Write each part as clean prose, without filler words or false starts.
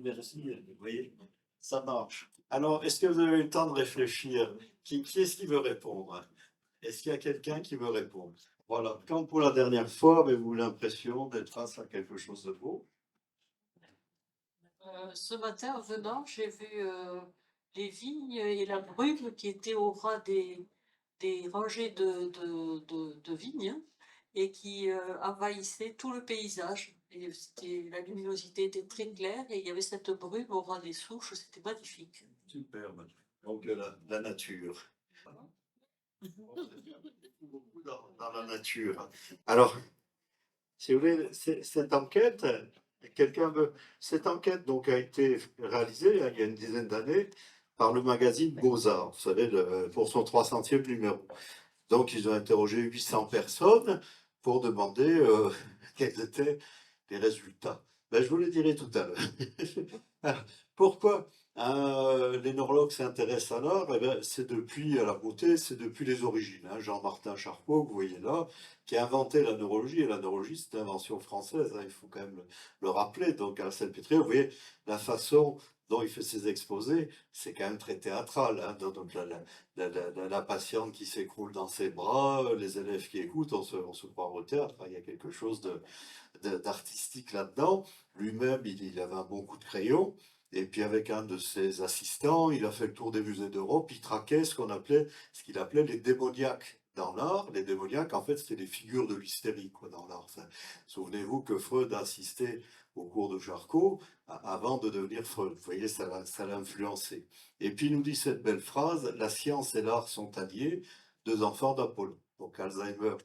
Merci, vous voyez, ça marche. Alors, est-ce que vous avez eu le temps de réfléchir? Qui est-ce qui veut répondre? Est-ce qu'il y a quelqu'un qui veut répondre? Voilà, comme pour la dernière fois, avez-vous l'impression d'être face à quelque chose de beau? Ce matin, en venant, j'ai vu les vignes et la brume qui étaient au ras des rangées de vignes, hein, et qui envahissaient tout le paysage. Et la luminosité était très claire et il y avait cette brume au ras des souches, c'était magnifique. Superbe. Donc, la nature. Beaucoup dans la nature. Alors, si vous voulez, cette enquête, cette enquête donc a été réalisée il y a une dizaine d'années par le magazine Beaux-Arts, vous savez, pour son 300e numéro. Donc, ils ont interrogé 800 personnes pour demander quels étaient les résultats. Ben, je vous le dirai tout à l'heure. Alors, pourquoi l'énologue s'intéresse à l'art? Eh ben, c'est depuis à la beauté, c'est depuis les origines, hein. Jean-Martin Charcot, que vous voyez là, qui a inventé la neurologie, et la neurologie, c'est une invention française, hein, il faut quand même le rappeler. Donc, à Salpêtrière, vous voyez la façon dont il fait ses exposés, c'est quand même très théâtral, hein. Donc, la patiente qui s'écroule dans ses bras, les élèves qui écoutent, on se croit au théâtre, hein. Il y a quelque chose d'artistique là-dedans. Lui-même, il avait un bon coup de crayon. Et puis avec un de ses assistants, il a fait le tour des musées d'Europe. Il traquait ce qu'il appelait les démoniaques dans l'art. Les démoniaques, en fait, c'était les figures de l'hystérie, quoi, dans l'art. Enfin, souvenez-vous que Freud a assisté au cours de Charcot avant de devenir Freud. Vous voyez, ça l'a influencé. Et puis il nous dit cette belle phrase: la science et l'art sont alliés, deux enfants d'Apollon. Donc Alzheimer,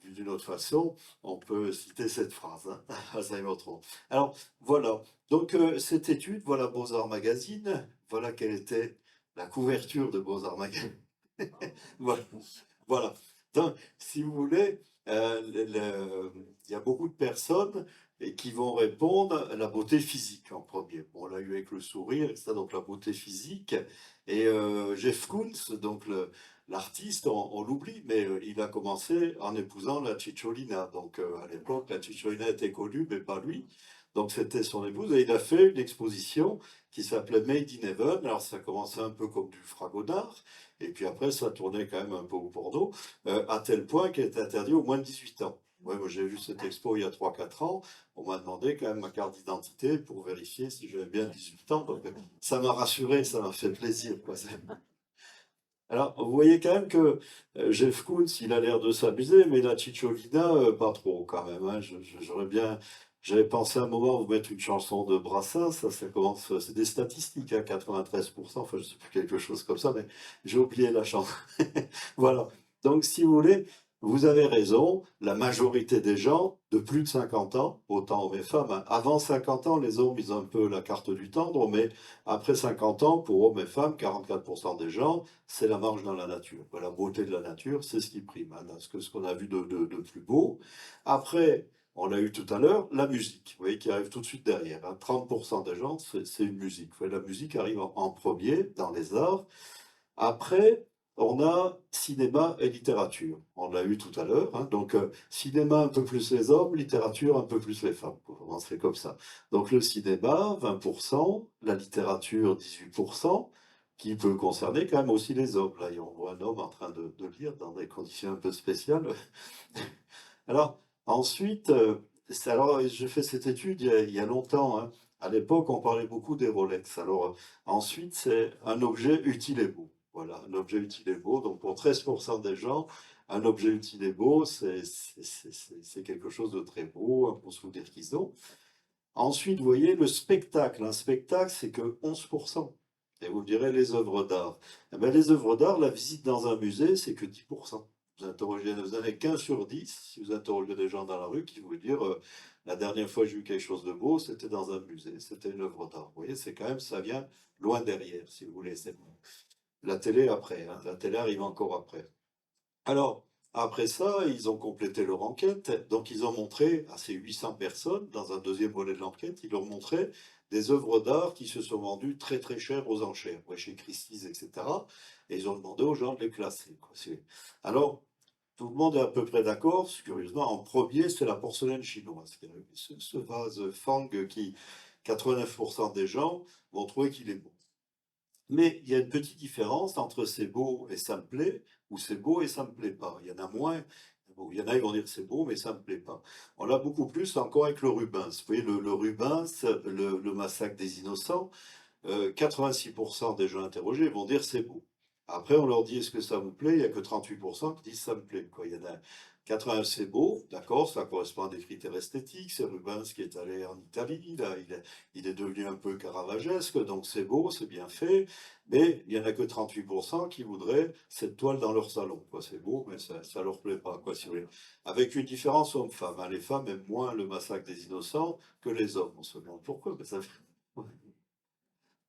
vu d'une autre façon, on peut citer cette phrase, hein, Alzheimer trop. Alors voilà. Donc, cette étude, voilà Beaux-Arts Magazine, voilà quelle était la couverture de Beaux-Arts Magazine. Voilà. Voilà. Donc, si vous voulez, il y a beaucoup de personnes qui vont répondre à la beauté physique en premier. Bon, on l'a eu avec le sourire, etc. Donc la beauté physique. Et Jeff Koons, donc l'artiste, on l'oublie, mais il a commencé en épousant la Cicciolina. Donc à l'époque, la Cicciolina était connue, mais pas lui. Donc c'était son épouse et il a fait une exposition qui s'appelait Made in Heaven. Alors ça commençait un peu comme du fragonard. Et puis après, ça tournait quand même un peu au porno, à tel point qu'elle était interdit aux moins de 18 ans. Ouais, moi j'ai vu cette expo il y a 3 4 ans. On m'a demandé quand même ma carte d'identité pour vérifier si j'avais bien 18 ans. Donc ça m'a rassuré, ça m'a fait plaisir, quoi. Alors, vous voyez quand même que Jeff Koons, il a l'air de s'amuser, mais la Cicciolina, pas trop quand même, hein. J'aurais bien. J'avais pensé à un moment vous mettre une chanson de Brassens, ça commence, c'est des statistiques, hein, 93%, enfin je sais plus, quelque chose comme ça, mais j'ai oublié la chanson. Voilà. Donc, si vous voulez, vous avez raison, la majorité des gens de plus de 50 ans, autant hommes et femmes, hein. Avant 50 ans, les hommes, ils ont un peu la carte du tendre, mais après 50 ans, pour hommes et femmes, 44% des gens, c'est la marche dans la nature. La beauté de la nature, c'est ce qui prime, hein, ce qu'on a vu de plus beau. Après, on l'a eu tout à l'heure, la musique, vous voyez, qui arrive tout de suite derrière, hein. 30% des gens, c'est une musique. Vous voyez, la musique arrive en premier dans les arts. Après, on a cinéma et littérature. On l'a eu tout à l'heure, hein. Donc, cinéma un peu plus les hommes, littérature un peu plus les femmes. On commencerait comme ça. Donc, le cinéma, 20%, la littérature, 18%, qui peut concerner quand même aussi les hommes. Là, on voit un homme en train de lire dans des conditions un peu spéciales. Alors, ensuite, alors, j'ai fait cette étude il y a longtemps, hein. À l'époque, on parlait beaucoup des Rolex. Alors, ensuite, c'est un objet utile et beau. Voilà, un objet utile et beau. Donc, pour 13% des gens, un objet utile et beau, c'est quelque chose de très beau, un beau souvenir qu'ils ont. Ensuite, vous voyez, le spectacle. Un spectacle, c'est que 11%. Et vous me direz, les œuvres d'art. Eh bien, les œuvres d'art, la visite dans un musée, c'est que 10%. Vous avez 15 sur 10, si vous interrogez des gens dans la rue, qui vont vous dire, la dernière fois que j'ai vu quelque chose de beau, c'était dans un musée, c'était une œuvre d'art. Vous voyez, c'est quand même, ça vient loin derrière, si vous voulez. La télé après, hein. La télé arrive encore après. Alors, après ça, ils ont complété leur enquête. Donc, ils ont montré à ces 800 personnes, dans un deuxième volet de l'enquête, ils leur montraient des œuvres d'art qui se sont vendues très très cher aux enchères, ouais, chez Christie's, etc. Et ils ont demandé aux gens de les classer, quoi. Alors, tout le monde est à peu près d'accord. Curieusement, en premier, c'est la porcelaine chinoise. Ce vase Fang qui, 89% des gens vont trouver qu'il est beau. Mais il y a une petite différence entre c'est beau et ça me plaît, ou c'est beau et ça me plaît pas. Il y en a moins. Bon, il y en a qui vont dire c'est beau, mais ça me plaît pas. On l'a beaucoup plus encore avec le Rubens. Vous voyez, le Rubens, le massacre des innocents, 86% des gens interrogés vont dire c'est beau. Après, on leur dit est-ce que ça vous plaît? Il n'y a que 38% qui disent ça me plaît, quoi. Il y en a 80, c'est beau, d'accord, ça correspond à des critères esthétiques. C'est Rubens qui est allé en Italie, là, il est devenu un peu caravagesque, donc c'est beau, c'est bien fait. Mais il n'y en a que 38% qui voudraient cette toile dans leur salon, quoi. C'est beau, mais ça ne leur plaît pas, quoi, si vous voulez. Avec une différence homme-femme, hein. Les femmes aiment moins le massacre des innocents que les hommes. On se demande pourquoi, mais ça fait.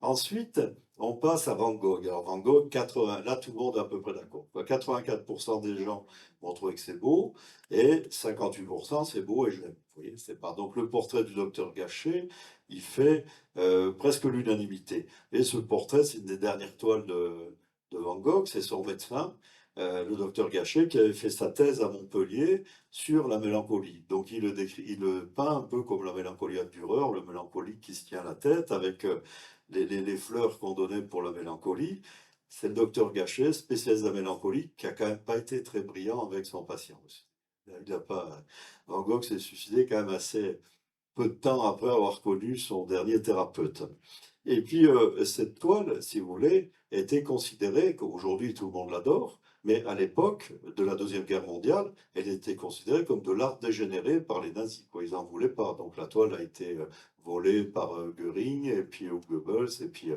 Ensuite, on passe à Van Gogh. Alors Van Gogh, 80, là tout le monde est à peu près d'accord. 84% des gens vont trouver que c'est beau et 58% c'est beau et je l'aime. Vous voyez, c'est pas. Donc le portrait du docteur Gachet, il fait presque l'unanimité. Et ce portrait, c'est une des dernières toiles de Van Gogh, c'est son médecin, le docteur Gachet, qui avait fait sa thèse à Montpellier sur la mélancolie. Donc il le décrit, il le peint un peu comme la mélancolie à Dürer, le mélancolique qui se tient la tête avec les fleurs qu'on donnait pour la mélancolie. C'est le docteur Gachet, spécialiste de la mélancolie, qui a quand même pas été très brillant avec son patient aussi. Il a pas, Van Gogh s'est suicidé quand même assez peu de temps après avoir connu son dernier thérapeute. Et puis, cette toile, si vous voulez, était considérée, qu'aujourd'hui tout le monde l'adore, mais à l'époque de la Deuxième Guerre mondiale, elle était considérée comme de l'art dégénéré par les nazis, quoi. Ils n'en voulaient pas. Donc la toile a été volée par Göring et puis Goebbels, et puis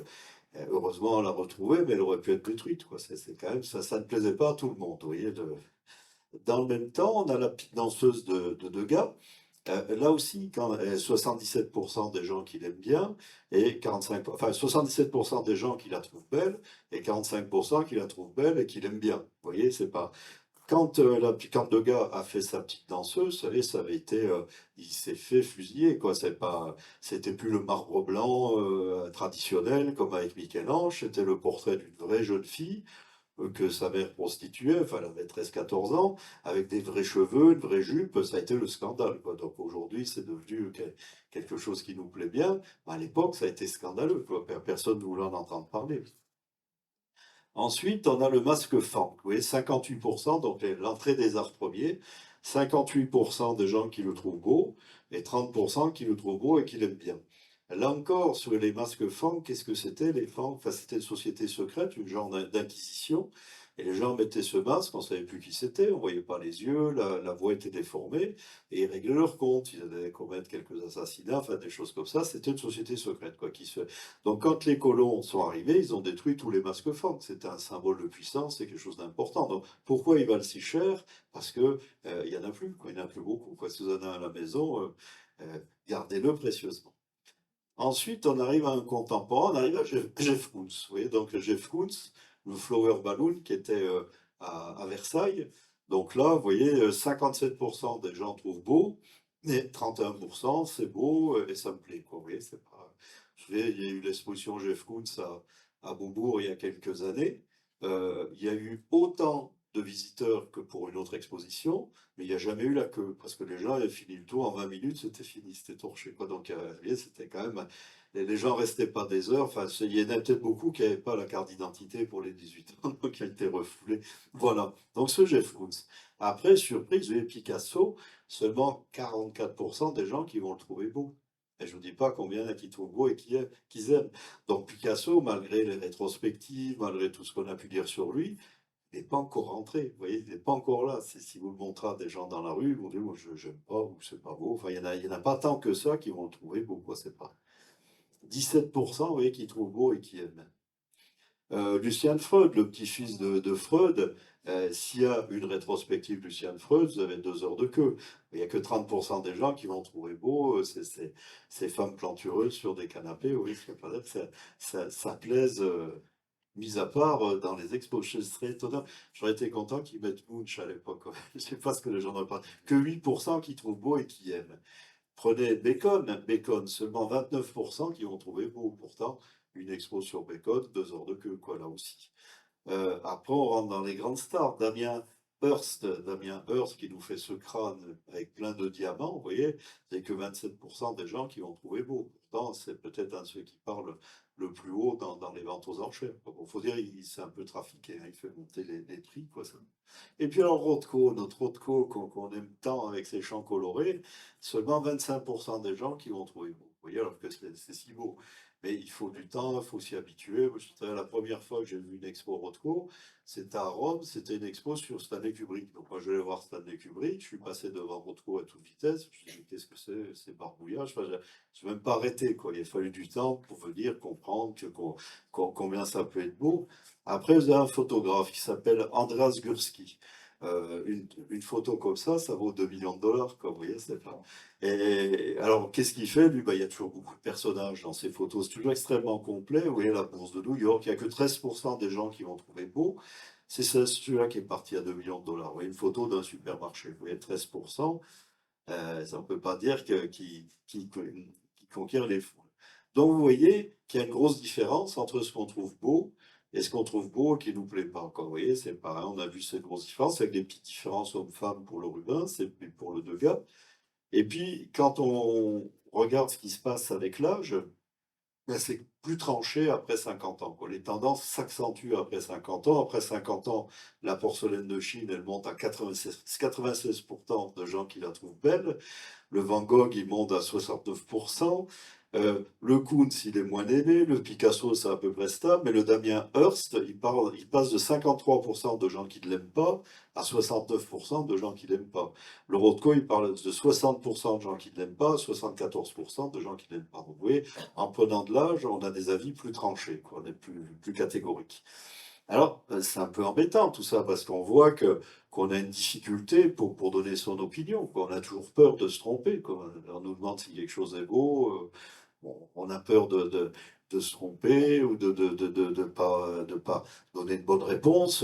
heureusement on l'a retrouvée, mais elle aurait pu être détruite, quoi. C'est quand même, ça ne plaisait pas à tout le monde, vous voyez. Dans le même temps, on a la petite danseuse de Degas. Là aussi, 77% des gens qui l'aiment bien et 45, enfin 77% des gens qui la trouvent belle et 45% qui la trouvent belle et qui l'aiment bien. Vous voyez, c'est pas. Quand Degas a fait sa petite danseuse, vous savez, ça avait été, il s'est fait fusiller, quoi. C'était plus le marbre blanc traditionnel comme avec Michel-Ange. C'était le portrait d'une vraie jeune fille que sa mère prostituait, enfin elle avait 13-14 ans, avec des vrais cheveux, une vraie jupe, ça a été le scandale, quoi. Donc aujourd'hui, c'est devenu quelque chose qui nous plaît bien. À l'époque, ça a été scandaleux, quoi. Personne ne voulait en entendre parler. Ensuite, on a le masque Fang. Vous voyez, 58%, donc l'entrée des arts premiers, 58% des gens qui le trouvent beau et 30% qui le trouvent beau et qui l'aiment bien. Là encore, sur les masques Fang, qu'est-ce que c'était les Fang? Enfin, c'était une société secrète, une genre d'inquisition. Et les gens mettaient ce masque, on ne savait plus qui c'était, on ne voyait pas les yeux, la voix était déformée, et ils réglaient leur compte. Ils allaient commettre quelques assassinats, enfin des choses comme ça. C'était une société secrète, quoi, donc, quand les colons sont arrivés, ils ont détruit tous les masques Fang. C'était un symbole de puissance, c'est quelque chose d'important. Donc, pourquoi ils valent si cher? Parce que il y en a plus, quoi. Il n'y en a plus beaucoup, quoi. Si vous en avez un à la maison, gardez-le précieusement. Ensuite, on arrive à un contemporain, on arrive à Jeff Koons. Vous voyez, donc Jeff Koons, le Flower Balloon qui était à Versailles. Donc là, vous voyez, 57% des gens trouvent beau, et 31% c'est beau et ça me plaît, quoi. Vous voyez, c'est pas. Je sais, il y a eu l'exposition Jeff Koons à Beaubourg il y a quelques années. Il y a eu autant de visiteurs que pour une autre exposition, mais il n'y a jamais eu la queue, parce que les gens avaient fini le tour en 20 minutes, c'était fini, c'était torché, quoi. Donc, vous voyez, c'était quand même. Les gens restaient pas des heures, enfin, il y en a peut-être beaucoup qui n'avaient pas la carte d'identité pour les 18 ans, donc qui a été refoulé. Voilà, donc ce Jeff Koons. Après, surprise, vous voyez, Picasso, seulement 44% des gens qui vont le trouver beau. Et je ne vous dis pas combien il y en a qui trouvent beau et qui aiment. Donc Picasso, malgré les rétrospectives, malgré tout ce qu'on a pu dire sur lui, n'est pas encore rentré. Vous voyez, il n'est pas encore là. Si vous le montrez à des gens dans la rue, ils vont dire, moi, je n'aime pas ou c'est pas beau. Enfin, il y en a pas tant que ça qui vont le trouver beau, quoi. C'est pas 17%, vous voyez, qui trouvent beau et qui aiment. Lucien Freud, le petit-fils de Freud, s'il y a une rétrospective Lucien Freud, vous avez 2 heures de queue. Il n'y a que 30% des gens qui vont trouver beau ces femmes plantureuses sur des canapés. Oui, ça veut pas dire que ça plaise, mis à part dans les expos. Je serais étonnant. J'aurais été content qu'ils mettent Munch à l'époque. Je ne sais pas ce que les gens n'auraient pas. Que 8% qui trouvent beau et qui aiment. Prenez Bacon, seulement 29% qui vont trouver beau. Pourtant, une expo sur Bacon, 2 heures de queue, quoi, là aussi. Après, on rentre dans les grandes stars. Hearst, Damien Hearst, qui nous fait ce crâne avec plein de diamants, vous voyez, c'est que 27% des gens qui l'ont trouvé beau. Pourtant, c'est peut-être un de ceux qui parlent le plus haut dans les ventes aux enchères. Il faut dire, il s'est un peu trafiqué, hein, il fait monter les prix, quoi. Ça. Et puis alors, Rothko, notre Rothko qu'on aime tant avec ses champs colorés, seulement 25% des gens qui l'ont trouvé beau. Vous voyez, alors que c'est si beau. Mais il faut du temps, il faut s'y habituer. Moi, la première fois que j'ai vu une expo Rothko, c'était à Rome, c'était une expo sur Stanley Kubrick. Donc moi, je vais voir Stanley Kubrick, je suis passé devant Rothko à toute vitesse, je me suis dit, qu'est-ce que c'est barbouillage. Enfin, je n'ai même pas arrêté, quoi. Il a fallu du temps pour venir comprendre combien ça peut être beau. Après, vous avez un photographe qui s'appelle Andras Gursky. Une photo comme ça vaut 2 millions de dollars, quoi, vous voyez, c'est pas... Et alors, qu'est-ce qu'il fait, lui? Il y a toujours beaucoup de personnages dans ses photos, c'est toujours extrêmement complet. Vous voyez, la bourse de New York, il n'y a que 13% des gens qui vont trouver beau. C'est celui-là qui est parti à 2 millions de dollars. Vous voyez, une photo d'un supermarché, vous voyez, 13%, ça ne peut pas dire qu'il conquiert les foules. Donc, vous voyez qu'il y a une grosse différence entre ce qu'on trouve beau et ce qu'on trouve beau et qui ne nous plaît pas. Vous voyez, c'est pareil, on a vu cette grosse différence avec des petites différences hommes-femmes pour le Rubens et puis pour le Degas. Et puis, quand on regarde ce qui se passe avec l'âge, c'est plus tranché après 50 ans, quoi. Les tendances s'accentuent après 50 ans. Après 50 ans, la porcelaine de Chine, elle monte à 96% de gens qui la trouvent belle. Le Van Gogh, il monte à 69%. Le Koons, il est moins aimé. Le Picasso, c'est à peu près stable. Mais le Damien Hirst, il passe de 53% de gens qui ne l'aiment pas à 69% de gens qui ne l'aiment pas. Le Rothko, il parle de 60% de gens qui ne l'aiment pas à 74% de gens qui ne l'aiment pas. Donc, vous voyez, en prenant de l'âge, on a des avis plus tranchés, quoi. On est plus catégoriques. Alors, c'est un peu embêtant tout ça, parce qu'on voit qu'on a une difficulté pour donner son opinion, quoi. On a toujours peur de se tromper, quoi. On nous demande si quelque chose est beau, bon, on a peur de se tromper ou de pas donner une bonne réponse.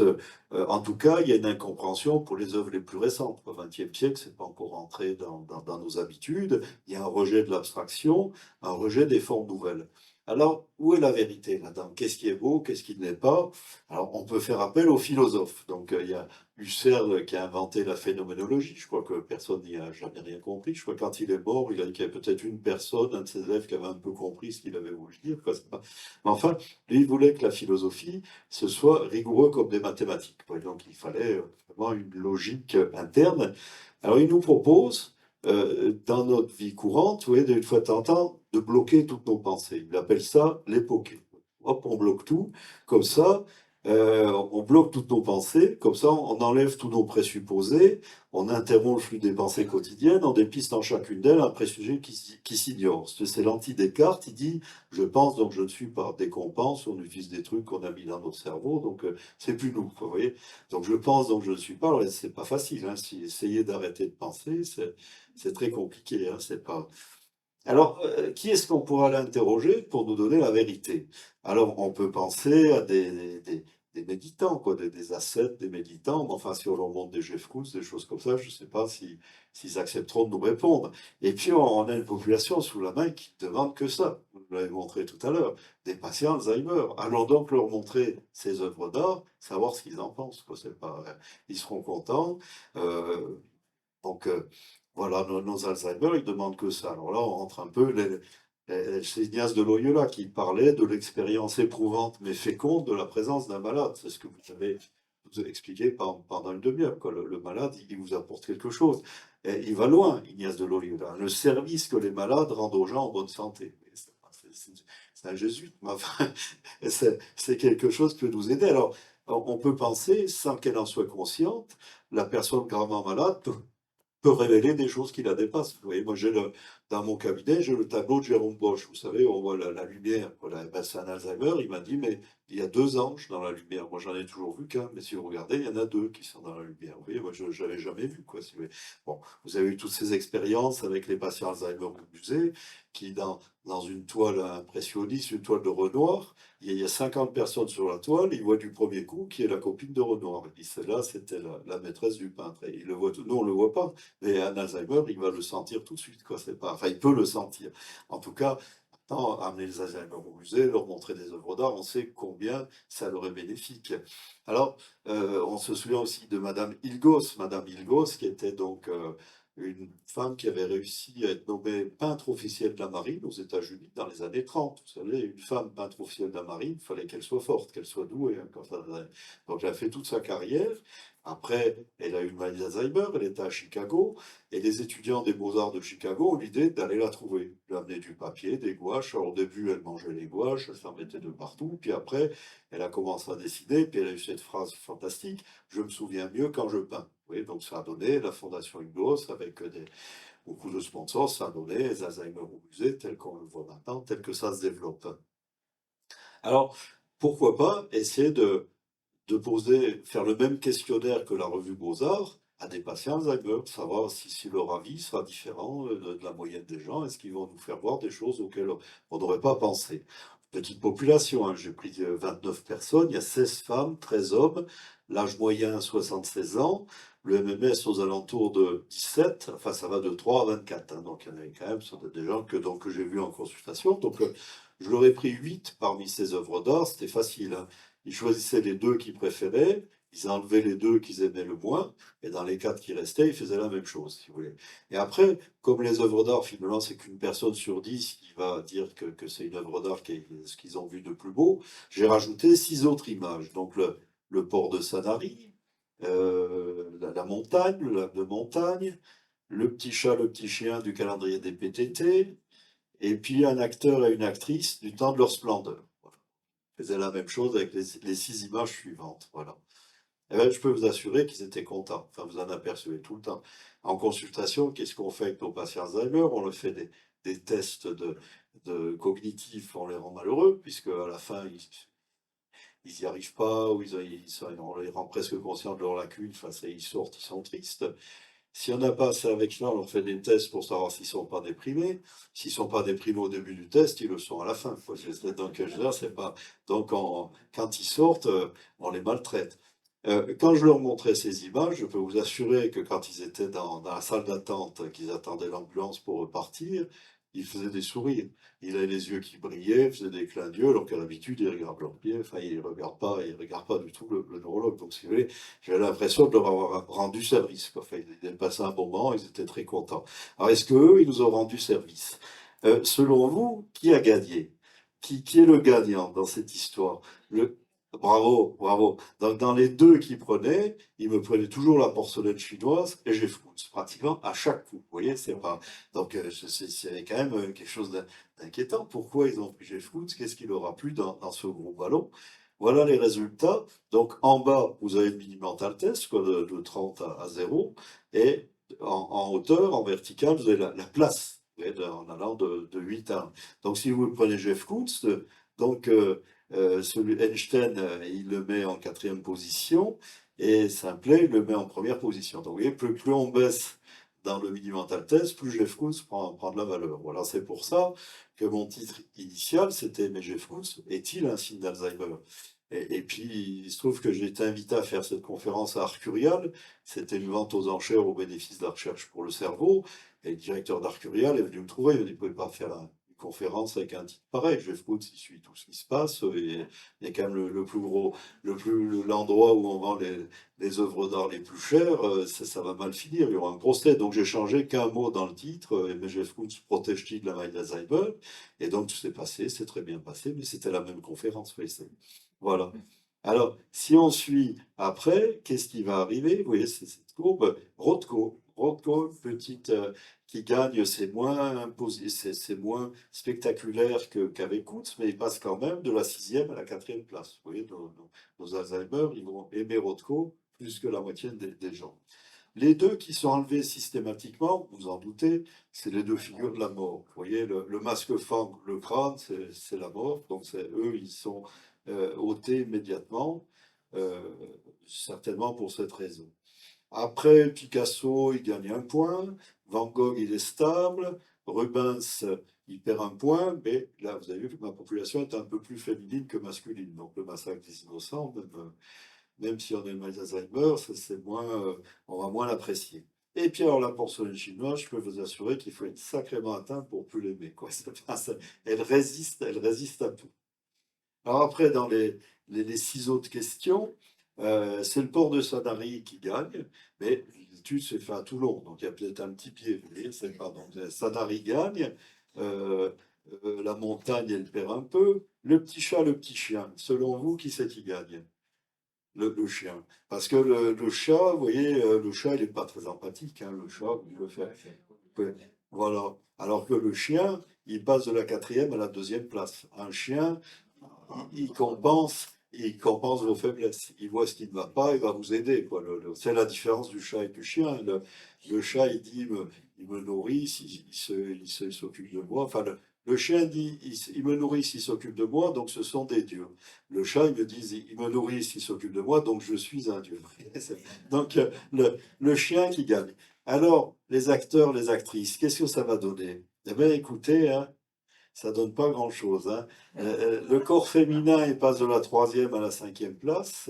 En tout cas, il y a une incompréhension pour les œuvres les plus récentes. Au XXe siècle, c'est pas encore entré dans nos habitudes. Il y a un rejet de l'abstraction, un rejet des formes nouvelles. Alors, où est la vérité là-dedans? Qu'est-ce qui est beau? Qu'est-ce qui ne l'est pas? Alors, on peut faire appel aux philosophes. Donc, il y a Husserl qui a inventé la phénoménologie. Je crois que personne n'y a jamais rien compris. Je crois que quand il est mort, il a dit qu'il y avait peut-être une personne, un de ses élèves, qui avait un peu compris ce qu'il avait voulu dire, quoi. Mais enfin, lui, il voulait que la philosophie, ce soit rigoureux comme des mathématiques, quoi. Donc, il fallait vraiment une logique interne. Alors, il nous propose, dans notre vie courante, vous voyez, d'une fois de temps en temps, de bloquer toutes nos pensées. Il appelle ça l'époquer. Hop, on bloque tout. Comme ça, on bloque toutes nos pensées. Comme ça, on enlève tous nos présupposés. On interrompt le flux des pensées quotidiennes. On dépiste en chacune d'elles un présujet qui s'ignore. C'est l'anti-Descartes. Il dit, je pense, donc je ne suis pas. Dès qu'on pense, on utilise des trucs qu'on a mis dans notre cerveau. Donc, c'est plus nous, quoi, vous voyez. Donc, je pense, donc je ne suis pas. Alors, c'est pas facile, hein. Si essayer d'arrêter de penser, c'est très compliqué, hein. C'est pas... Alors, qui est-ce qu'on pourra l'interroger pour nous donner la vérité? Alors, on peut penser à des méditants, quoi, des ascètes, des méditants. Mais enfin, si on leur montre des Jeff Koons, des choses comme ça, je ne sais pas s'ils accepteront de nous répondre. Et puis, on a une population sous la main qui ne demande que ça. Vous l'avez montré tout à l'heure, des patients Alzheimer. Allons donc leur montrer ces œuvres d'art, savoir ce qu'ils en pensent, quoi. C'est pas, ils seront contents. Euh, donc, voilà, nos Alzheimer, ils demandent que ça. Alors là, on rentre un peu. C'est Ignace de Loyola qui parlait de l'expérience éprouvante mais féconde de la présence d'un malade. C'est ce que vous avez expliqué pendant une demi-heure, quoi. Le malade, il vous apporte quelque chose. Et il va loin, Ignace de Loyola. Le service que les malades rendent aux gens en bonne santé. C'est un jésuite, mais enfin, c'est quelque chose qui peut nous aider. Alors, on peut penser, sans qu'elle en soit consciente, la personne gravement malade peut révéler des choses qui la dépassent. Vous voyez, moi, dans mon cabinet, j'ai le tableau de Jérôme Bosch. Vous savez, on voit la lumière. Voilà, eh ben, c'est un Alzheimer. Il m'a dit, mais il y a deux anges dans la lumière. Moi, j'en ai toujours vu qu'un, mais si vous regardez, il y en a deux qui sont dans la lumière. Vous voyez, moi, je n'avais jamais vu, quoi. Si vous voulez. Bon, vous avez eu toutes ces expériences avec les patients Alzheimer au musée, qui, dans une toile impressionniste, une toile de Renoir, il y a 50 personnes sur la toile, il voit du premier coup qui est la copine de Renoir. Il dit, celle-là, c'était la maîtresse du peintre. Et il le voit tout. Nous, on ne le voit pas. Mais un Alzheimer, il va le sentir tout de suite, quoi. C'est pas... Enfin, il peut le sentir. En tout cas, Tant amener les Alzheimer au musée, leur montrer des œuvres d'art, on sait combien ça leur est bénéfique. Alors, on se souvient aussi de Madame Hilgos, qui était donc une femme qui avait réussi à être nommée peintre officielle de la marine aux États-Unis dans les années 30. Vous savez, une femme peintre officielle de la marine, il fallait qu'elle soit forte, qu'elle soit douée, hein, donc elle a fait toute sa carrière. Après, elle a eu le maladie d'Alzheimer, elle était à Chicago, et les étudiants des Beaux-Arts de Chicago ont l'idée d'aller la trouver. Lui amener du papier, des gouaches. Alors, au début, elle mangeait les gouaches, elle s'en mettait de partout. Puis après, elle a commencé à dessiner. Puis elle a eu cette phrase fantastique: je me souviens mieux quand je peins. Oui, donc ça a donné la Fondation Inglos avec beaucoup de sponsors. Ça a donné les Alzheimer au musée tel qu'on le voit maintenant, tel que ça se développe. Alors, pourquoi pas essayer faire le même questionnaire que la revue Beaux-Arts à des patients Alzheimer, savoir si leur avis sera différent de la moyenne des gens, est-ce qu'ils vont nous faire voir des choses auxquelles on n'aurait pas pensé. Petite population, hein, j'ai pris 29 personnes, il y a 16 femmes, 13 hommes, l'âge moyen 76 ans, le MMS aux alentours de 17, enfin ça va de 3 à 24, hein, donc il y en avait quand même, ce sont des gens que j'ai vus en consultation, donc je leur ai pris 8 parmi ces œuvres d'art, c'était facile, hein. Ils choisissaient les deux qu'ils préféraient, ils enlevaient les deux qu'ils aimaient le moins, et dans les quatre qui restaient, ils faisaient la même chose, si vous voulez. Et après, comme les œuvres d'art, finalement, c'est qu'une personne sur 10 qui va dire que c'est une œuvre d'art qui est ce qu'ils ont vu de plus beau, j'ai rajouté 6 autres images. Donc le port de Sanary, la montagne, le lac de montagne, le petit chat, le petit chien du calendrier des PTT, et puis un acteur et une actrice du temps de leur splendeur. Faisaient la même chose avec les 6 images suivantes. Voilà. Eh ben, je peux vous assurer qu'ils étaient contents. Enfin, vous en apercevez tout le temps. En consultation, qu'est-ce qu'on fait avec nos patients Alzheimer? On leur fait des tests de cognitifs, on les rend malheureux, puisque à la fin, ils n'y arrivent pas, ou on les rend presque conscients de leurs lacunes. Enfin, ils sortent, ils sont tristes. Si on n'a pas ça avec ça, on leur fait des tests pour savoir s'ils ne sont pas déprimés. S'ils ne sont pas déprimés au début du test, ils le sont à la fin, quoi. Donc, je veux dire, c'est pas... Donc quand ils sortent, on les maltraite. Quand je leur montrais ces images, je peux vous assurer que quand ils étaient dans la salle d'attente, qu'ils attendaient l'ambulance pour repartir, ils faisaient des sourires. Ils avaient les yeux qui brillaient, faisaient des clins d'yeux, alors qu'à l'habitude, ils regardent leurs pieds. Enfin, ils regardent pas du tout le neurologue. Donc, si vous voulez, j'avais l'impression de leur avoir rendu service, quoi. Enfin, ils avaient passé un moment, ils étaient très contents. Alors, est-ce qu'eux, ils nous ont rendu service? Selon vous, qui a gagné? Qui est le gagnant dans cette histoire? Le... Bravo, bravo. Dans les deux qu'ils prenaient, ils me prenaient toujours la porcelaine chinoise et j'ai foutu pratiquement à chaque coup. Vous voyez, c'est pas. Donc, c'est quand même quelque chose d'inquiétant. Pourquoi ils ont pris Jeff Koons? Qu'est-ce qui leur a plu dans ce gros ballon? Voilà les résultats. Donc, en bas, vous avez le mini-mental test, quoi, de 30 à 0. Et en hauteur, en vertical, vous avez la place, vous voyez, en allant de 8 à 1. Donc, si vous prenez Jeff Koons, donc, celui Einstein, il le met en quatrième position et Simplet, il le met en première position. Donc, vous voyez, plus on baisse dans le mini-mental test, plus Jeff Koons prend de la valeur. Voilà, c'est pour ça que mon titre initial, c'était Mais Jeff Koons est-il un signe d'Alzheimer? Et puis, il se trouve que j'ai été invité à faire cette conférence à Arcurial. C'était une vente aux enchères au bénéfice de la recherche pour le cerveau. Et le directeur d'Arcurial est venu me trouver. Il m'a dit: vous pouvez pas faire une conférence avec un titre pareil. Jeff Koons, il suit tout ce qui se passe. Et il y a quand même le plus gros, l'endroit où on vend les œuvres d'art les plus chères. Ça va mal finir. Il y aura un procès. Donc, j'ai changé qu'un mot dans le titre. Mais Jeff Koons protège-t-il de la maladie d'Alzheimer? Et donc, tout s'est passé. C'est très bien passé. Mais c'était la même conférence. Vous voyez, voilà. Alors, si on suit après, qu'est-ce qui va arriver? Vous voyez, c'est cette courbe. Rothko. Rothko, petite, qui gagne, c'est moins spectaculaire qu'avec Koutz, mais il passe quand même de la 6e à la 4e place. Vous voyez, nos Alzheimer, ils vont aimer Rothko plus que la moitié des gens. Les deux qui sont enlevés systématiquement, vous en doutez, c'est les deux figures de la mort. Vous voyez, le masque fang, le crâne, c'est la mort. Donc, eux, ils sont ôtés immédiatement, euh, certainement pour cette raison. Après, Picasso, il gagne un point. Van Gogh, il est stable. Rubens, il perd un point. Mais là, vous avez vu que ma population est un peu plus féminine que masculine. Donc, le massacre des innocents, même si on est mal d'Alzheimer, c'est moins, on va moins l'apprécier. Et puis alors la porcelaine chinoise, je peux vous assurer qu'il faut être sacrément atteint pour plus l'aimer, quoi. Elle résiste à tout. Alors après, dans les 6 autres questions, c'est le port de Sanary qui gagne, mais l'étude s'est faite à Toulon, donc il y a peut-être un petit pied, vous voyez, c'est pas, donc Sanary gagne, euh, la montagne, elle perd un peu, le petit chat, le petit chien, selon vous, qui c'est qui gagne? Le chien. Parce que le chat, vous voyez, le chat, il n'est pas très empathique, hein, le chat, il peut faire. Ouais, voilà. Alors que le chien, il passe de la 4e à la 2e place. Un chien, il compense vos faiblesses. Il voit ce qui ne va pas, il va vous aider, quoi. C'est la différence du chat et du chien. Le chat, il dit, il me nourrit, il s'occupe de moi. Enfin, le chien dit, il me nourrit, il s'occupe de moi, donc ce sont des dieux. Le chat, il me dit, il me nourrit, il s'occupe de moi, donc je suis un dieu. Donc, le chien qui gagne. Alors, les acteurs, les actrices, qu'est-ce que ça va donner? Eh bien, écoutez, hein, ça donne pas grand-chose, hein. Le corps féminin, il passe de la 3e à la 5e place,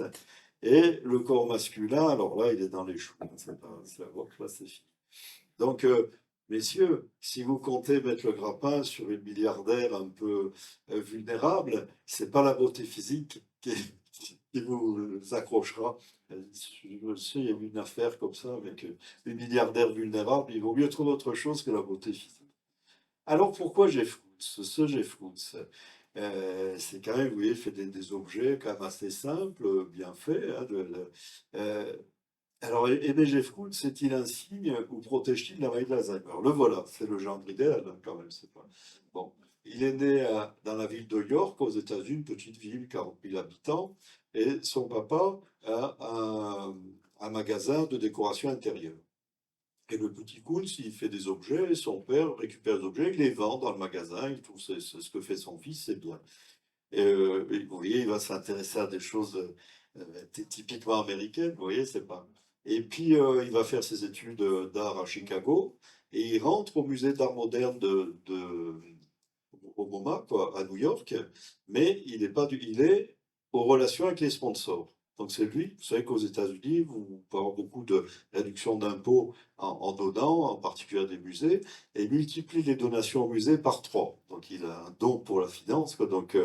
et le corps masculin, alors là, il est dans les choux. C'est la voie là, c'est fini. Donc, messieurs, si vous comptez mettre le grappin sur une milliardaire un peu vulnérable, c'est pas la beauté physique qui vous accrochera. Je sais, il y a eu une affaire comme ça avec une milliardaire vulnérable. Il vaut mieux trouver autre chose que la beauté physique. Alors pourquoi Jeff Koons? Ce Jeff Koons, c'est quand même, vous voyez, il fait des objets quand même assez simples, bien faits, hein, euh, alors, aimer Jeff Koons, c'est-il un signe ou protège-t-il la maladie d'Alzheimer? Le voilà, c'est le genre idéal, hein, quand même, c'est pas. Bon, il est né dans la ville de York, aux États-Unis, une petite ville, 40 000 habitants, et son papa a un magasin de décoration intérieure. Et le petit Koons, il fait des objets, et son père récupère les objets, il les vend dans le magasin, il trouve c'est ce que fait son fils, c'est bien. Et vous voyez, il va s'intéresser à des choses typiquement américaines, vous voyez, c'est pas. Et puis, il va faire ses études d'art à Chicago, et il rentre au musée d'art moderne au MoMA, quoi, à New York, mais il est aux relations avec les sponsors. Donc c'est lui, vous savez qu'aux États-Unis, vous pouvez avoir beaucoup de réduction d'impôts en donnant, en particulier à des musées, et il multiplie les donations au musée par 3. Donc il a un don pour la finance, quoi. Donc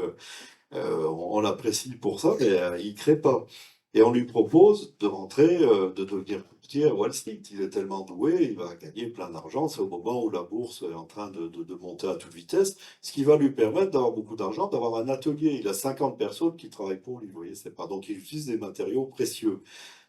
on l'apprécie pour ça, mais il ne crée pas. Et on lui propose de rentrer, de devenir courtier à Wall Street. Il est tellement doué, il va gagner plein d'argent. C'est au moment où la bourse est en train de monter à toute vitesse, ce qui va lui permettre d'avoir beaucoup d'argent, d'avoir un atelier. Il a 50 personnes qui travaillent pour lui, vous voyez, c'est pas. Donc il utilise des matériaux précieux.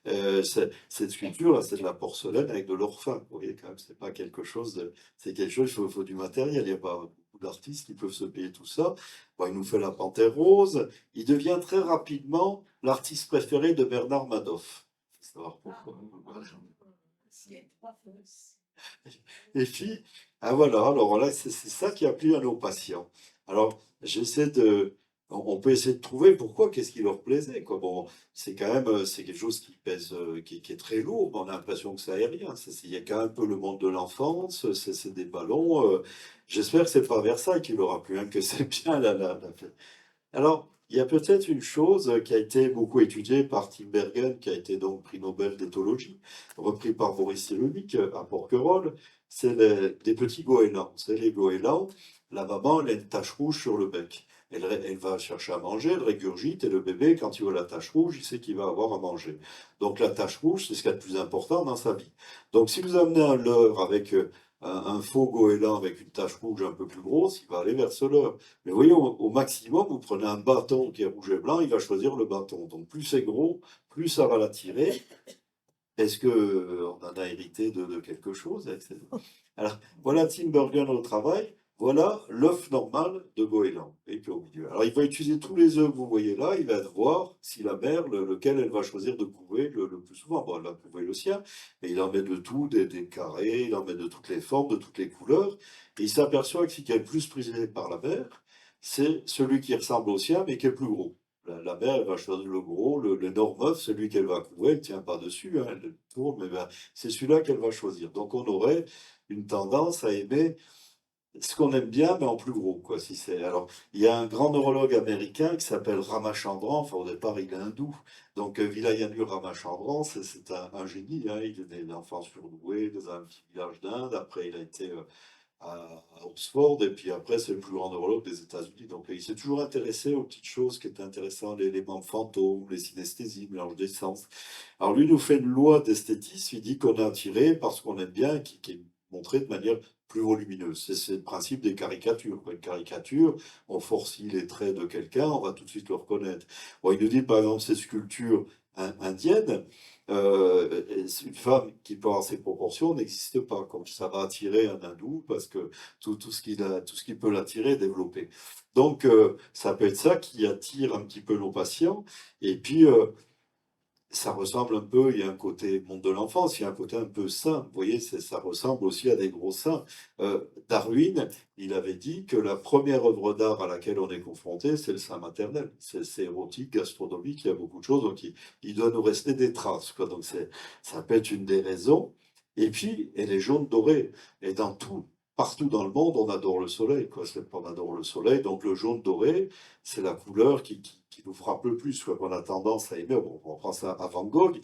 Cette sculpture, là, c'est de la porcelaine avec de l'or fin. Vous voyez, quand même, c'est pas quelque chose de. C'est quelque chose, il faut du matériel. Il n'y a pas beaucoup d'artistes qui peuvent se payer tout ça. Bon, il nous fait la panthère rose. Il devient très rapidement l'artiste préféré de Bernard Madoff. Faut savoir pourquoi. Voilà. Et puis, ah voilà, alors là, c'est ça qui a plu à nos patients. Alors, j'essaie de. On peut essayer de trouver pourquoi, qu'est-ce qui leur plaisait, quoi. Bon, c'est quand même, c'est quelque chose qui pèse, qui est très lourd, mais on a l'impression que c'est aérien. Il y a quand même un peu le monde de l'enfance, c'est des ballons. J'espère que c'est pas Versailles qui leur a plu, hein, que c'est bien alors, il y a peut-être une chose qui a été beaucoup étudiée par Tim Bergen, qui a été donc prix Nobel d'éthologie, repris par Boris Cyrulnik à Porquerolles, c'est des petits goélands. C'est les goélands, la maman, elle a une tache rouge sur le bec. Elle va chercher à manger, elle régurgite, et le bébé, quand il voit la tache rouge, il sait qu'il va avoir à manger. Donc la tache rouge, c'est ce qu'il y a de plus important dans sa vie. Donc si vous amenez un leurre avec un faux goéland avec une tache rouge un peu plus grosse, il va aller vers ce leurre. Mais vous voyez, au maximum, vous prenez un bâton qui est rouge et blanc, il va choisir le bâton. Donc plus c'est gros, plus ça va l'attirer. Est-ce que on en a hérité de quelque chose, etc. Alors, voilà Tim Bergen au travail. Voilà l'œuf normal de goéland. Et puis au milieu. Alors, il va utiliser tous les œufs que vous voyez là. Il va voir si la mère, lequel elle va choisir de couver le plus souvent. Bon, elle va couver le sien, mais il en met de tout, des carrés, il en met de toutes les formes, de toutes les couleurs. Et il s'aperçoit que ce qui est le plus prisé par la mère, c'est celui qui ressemble au sien, mais qui est plus gros. La mère, elle va choisir le gros, l'énorme œuf, celui qu'elle va couver, elle ne tient pas dessus, hein, elle tourne, mais ben, c'est celui-là qu'elle va choisir. Donc on aurait une tendance à aimer ce qu'on aime bien, mais en plus gros, quoi. Si c'est... Alors, il y a un grand neurologue américain qui s'appelle Ramachandran. Enfin, au départ, il est hindou. Donc, Vilayanur Ramachandran, c'est un génie, hein. Il est né d'enfant surdoué dans un petit village d'Inde. Après, il a été à Oxford. Et puis après, c'est le plus grand neurologue des États-Unis. Donc, il s'est toujours intéressé aux petites choses qui étaient intéressantes, les membres fantômes, les synesthésies, le mélange des sens. Alors, lui, il nous fait une loi d'esthétisme. Il dit qu'on est attiré parce qu'on aime bien, qui est montré de manière plus volumineuse. C'est le principe des caricatures, quoi. Une caricature, on forcit les traits de quelqu'un, on va tout de suite le reconnaître. Bon, il nous dit, par exemple, ces sculptures indiennes, une femme qui peut avoir ces proportions n'existe pas. Comme ça va attirer un hindou parce que tout ce qui peut l'attirer est développé. Donc, ça peut être ça qui attire un petit peu nos patients. Et puis, ça ressemble un peu, il y a un côté monde de l'enfance, il y a un côté un peu sain. Vous voyez, ça ressemble aussi à des gros seins. Darwin, il avait dit que la première œuvre d'art à laquelle on est confronté, c'est le sein maternel. C'est érotique, gastronomique, il y a beaucoup de choses, donc il doit nous rester des traces, quoi. Donc ça peut être une des raisons. Et puis, et les jaunes dorés. Et dans tout, partout dans le monde, on adore le soleil, quoi. On adore le soleil, donc le jaune doré, c'est la couleur qui nous frappe le plus, quoi, qu'on a tendance à aimer. Bon, on pense à Van Gogh,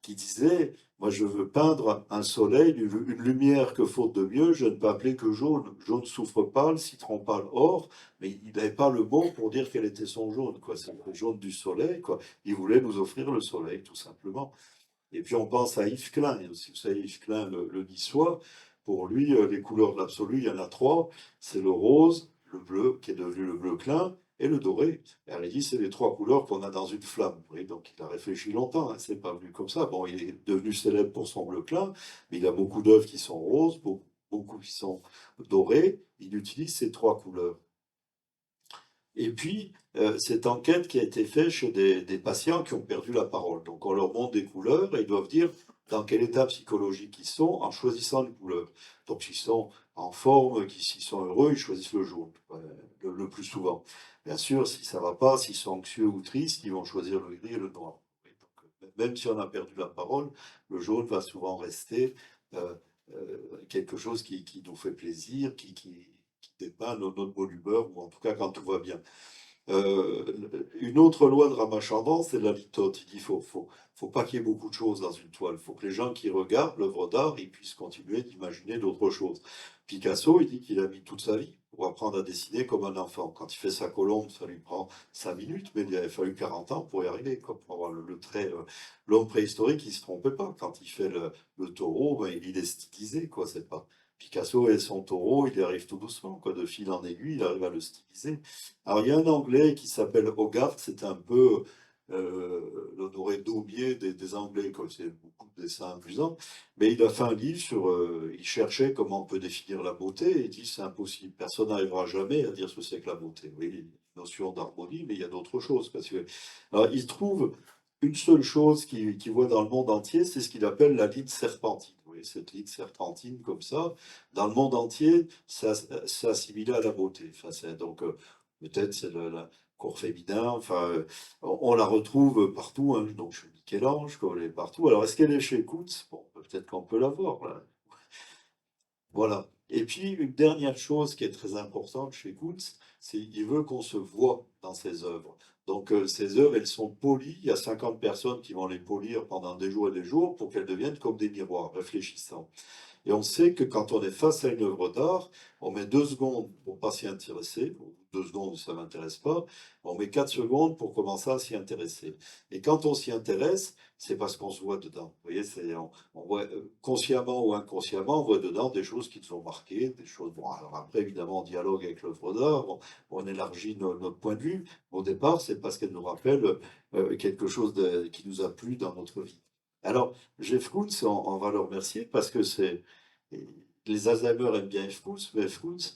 qui disait, moi je veux peindre un soleil, une lumière que faute de mieux, je ne peux appeler que jaune. Jaune soufre pâle, citron pâle, or, mais il n'avait pas le mot pour dire quel était son jaune, quoi. C'est le jaune du soleil, quoi. Il voulait nous offrir le soleil, tout simplement. Et puis on pense à Yves Klein, et aussi, vous savez, Yves Klein, le niçois, pour lui, les couleurs de l'absolu, il y en a trois, c'est le rose, le bleu, qui est devenu le bleu Klein, et le doré. Et elle a dit, c'est les trois couleurs qu'on a dans une flamme. Vous voyez, donc il a réfléchi longtemps, hein, c'est pas venu comme ça. Bon, il est devenu célèbre pour son bleu Klein, mais il a beaucoup d'œuvres qui sont roses, beaucoup qui sont dorées. Il utilise ces trois couleurs. Et puis, cette enquête qui a été faite chez des patients qui ont perdu la parole. Donc, on leur montre des couleurs et ils doivent dire dans quel état psychologique ils sont en choisissant une couleur. Donc, s'ils sont en forme, s'ils sont heureux, ils choisissent le jaune, le plus souvent. Bien sûr, si ça va pas, s'ils sont anxieux ou tristes, ils vont choisir le gris et le noir. Et donc, même si on a perdu la parole, le jaune va souvent rester euh, quelque chose qui nous fait plaisir, qui dépeint notre bonne humeur, ou en tout cas quand tout va bien. Une autre loi de Ramachandran, c'est la litote. Il dit faut pas qu'il y ait beaucoup de choses dans une toile. Il faut que les gens qui regardent l'œuvre d'art, ils puissent continuer d'imaginer d'autres choses. Picasso, il dit qu'il a mis toute sa vie pour apprendre à dessiner comme un enfant. Quand il fait sa colombe, ça lui prend 5 minutes, mais il avait fallu 40 ans pour y arriver, quoi, pour avoir le trait. L'homme préhistorique, il ne se trompait pas. Quand il fait le taureau, ben, il est stylisé, quoi. C'est pas. Picasso et son taureau, il y arrive tout doucement, quoi, de fil en aiguille, il arrive à le styliser. Alors, il y a un Anglais qui s'appelle Hogarth, c'est un peu l'honoré Daumier des Anglais, comme c'est beaucoup de dessins amusants, mais il a fait un livre sur, il cherchait comment on peut définir la beauté, et il dit c'est impossible, personne n'arrivera jamais à dire ce que c'est que la beauté. Oui, il y a une notion d'harmonie, mais il y a d'autres choses. Parce que, alors, il trouve une seule chose qu'il voit dans le monde entier, c'est ce qu'il appelle la ligne serpentine. Vous voyez, cette ligne serpentine comme ça, dans le monde entier, c'est assimilé à la beauté. Enfin, donc, peut-être c'est le corps féminin, enfin, on la retrouve partout, hein, donc chez Michel-Ange, comme elle est partout. Alors, est-ce qu'elle est chez Coutts? Bon, peut-être qu'on peut la voir, là. Voilà. Et puis, une dernière chose qui est très importante chez Kuntz, c'est qu'il veut qu'on se voit dans ses œuvres. Donc, ces œuvres, elles sont polies. Il y a 50 personnes qui vont les polir pendant des jours et des jours pour qu'elles deviennent comme des miroirs, réfléchissants. Et on sait que quand on est face à une œuvre d'art, on met 2 secondes pour pas s'y intéresser. 2 secondes, ça m'intéresse pas. On met 4 secondes pour commencer à s'y intéresser. Et quand on s'y intéresse, c'est parce qu'on se voit dedans. Vous voyez, on voit consciemment ou inconsciemment, on voit dedans des choses qui nous ont marqué, des choses. Bon, alors après, évidemment, on dialogue avec l'œuvre d'art, on élargit notre point de vue. Au départ, c'est parce qu'elle nous rappelle quelque chose qui nous a plu dans notre vie. Alors, Jeff Koons, on va le remercier parce que les Alzheimer aiment bien Jeff Koons, mais Jeff Koons,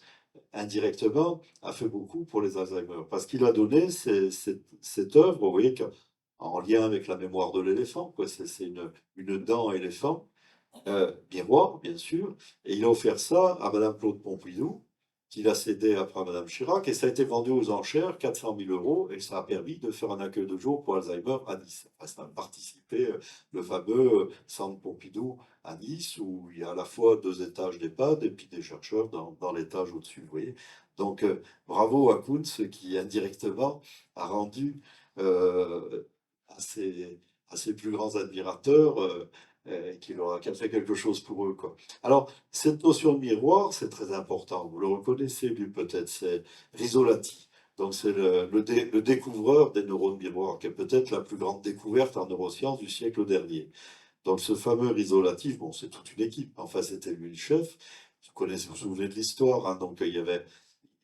indirectement, a fait beaucoup pour les Alzheimer parce qu'il a donné cette œuvre, vous voyez, en lien avec la mémoire de l'éléphant, quoi. C'est une dent éléphant, miroir, bien sûr, et il a offert ça à Madame Claude Pompidou, qu'il a cédé après à Madame Chirac, et ça a été vendu aux enchères, 400 000 euros, et ça a permis de faire un accueil de jour pour Alzheimer à Nice. Enfin, ça a participé, le fameux centre Pompidou à Nice, où il y a à la fois 2 étages d'EHPAD et puis des chercheurs dans l'étage au-dessus, vous voyez. Donc, bravo à Kuntz, qui indirectement a rendu à ses plus grands admirateurs, qui a fait quelque chose pour eux, quoi. Alors, cette notion de miroir, c'est très important. Vous le reconnaissez, lui, peut-être, c'est Risolati. Donc, c'est le découvreur des neurones miroirs, qui est peut-être la plus grande découverte en neurosciences du siècle dernier. Donc, ce fameux Risolati, bon, c'est toute une équipe. Enfin, c'était lui le chef. Vous vous souvenez de l'histoire, hein. Donc,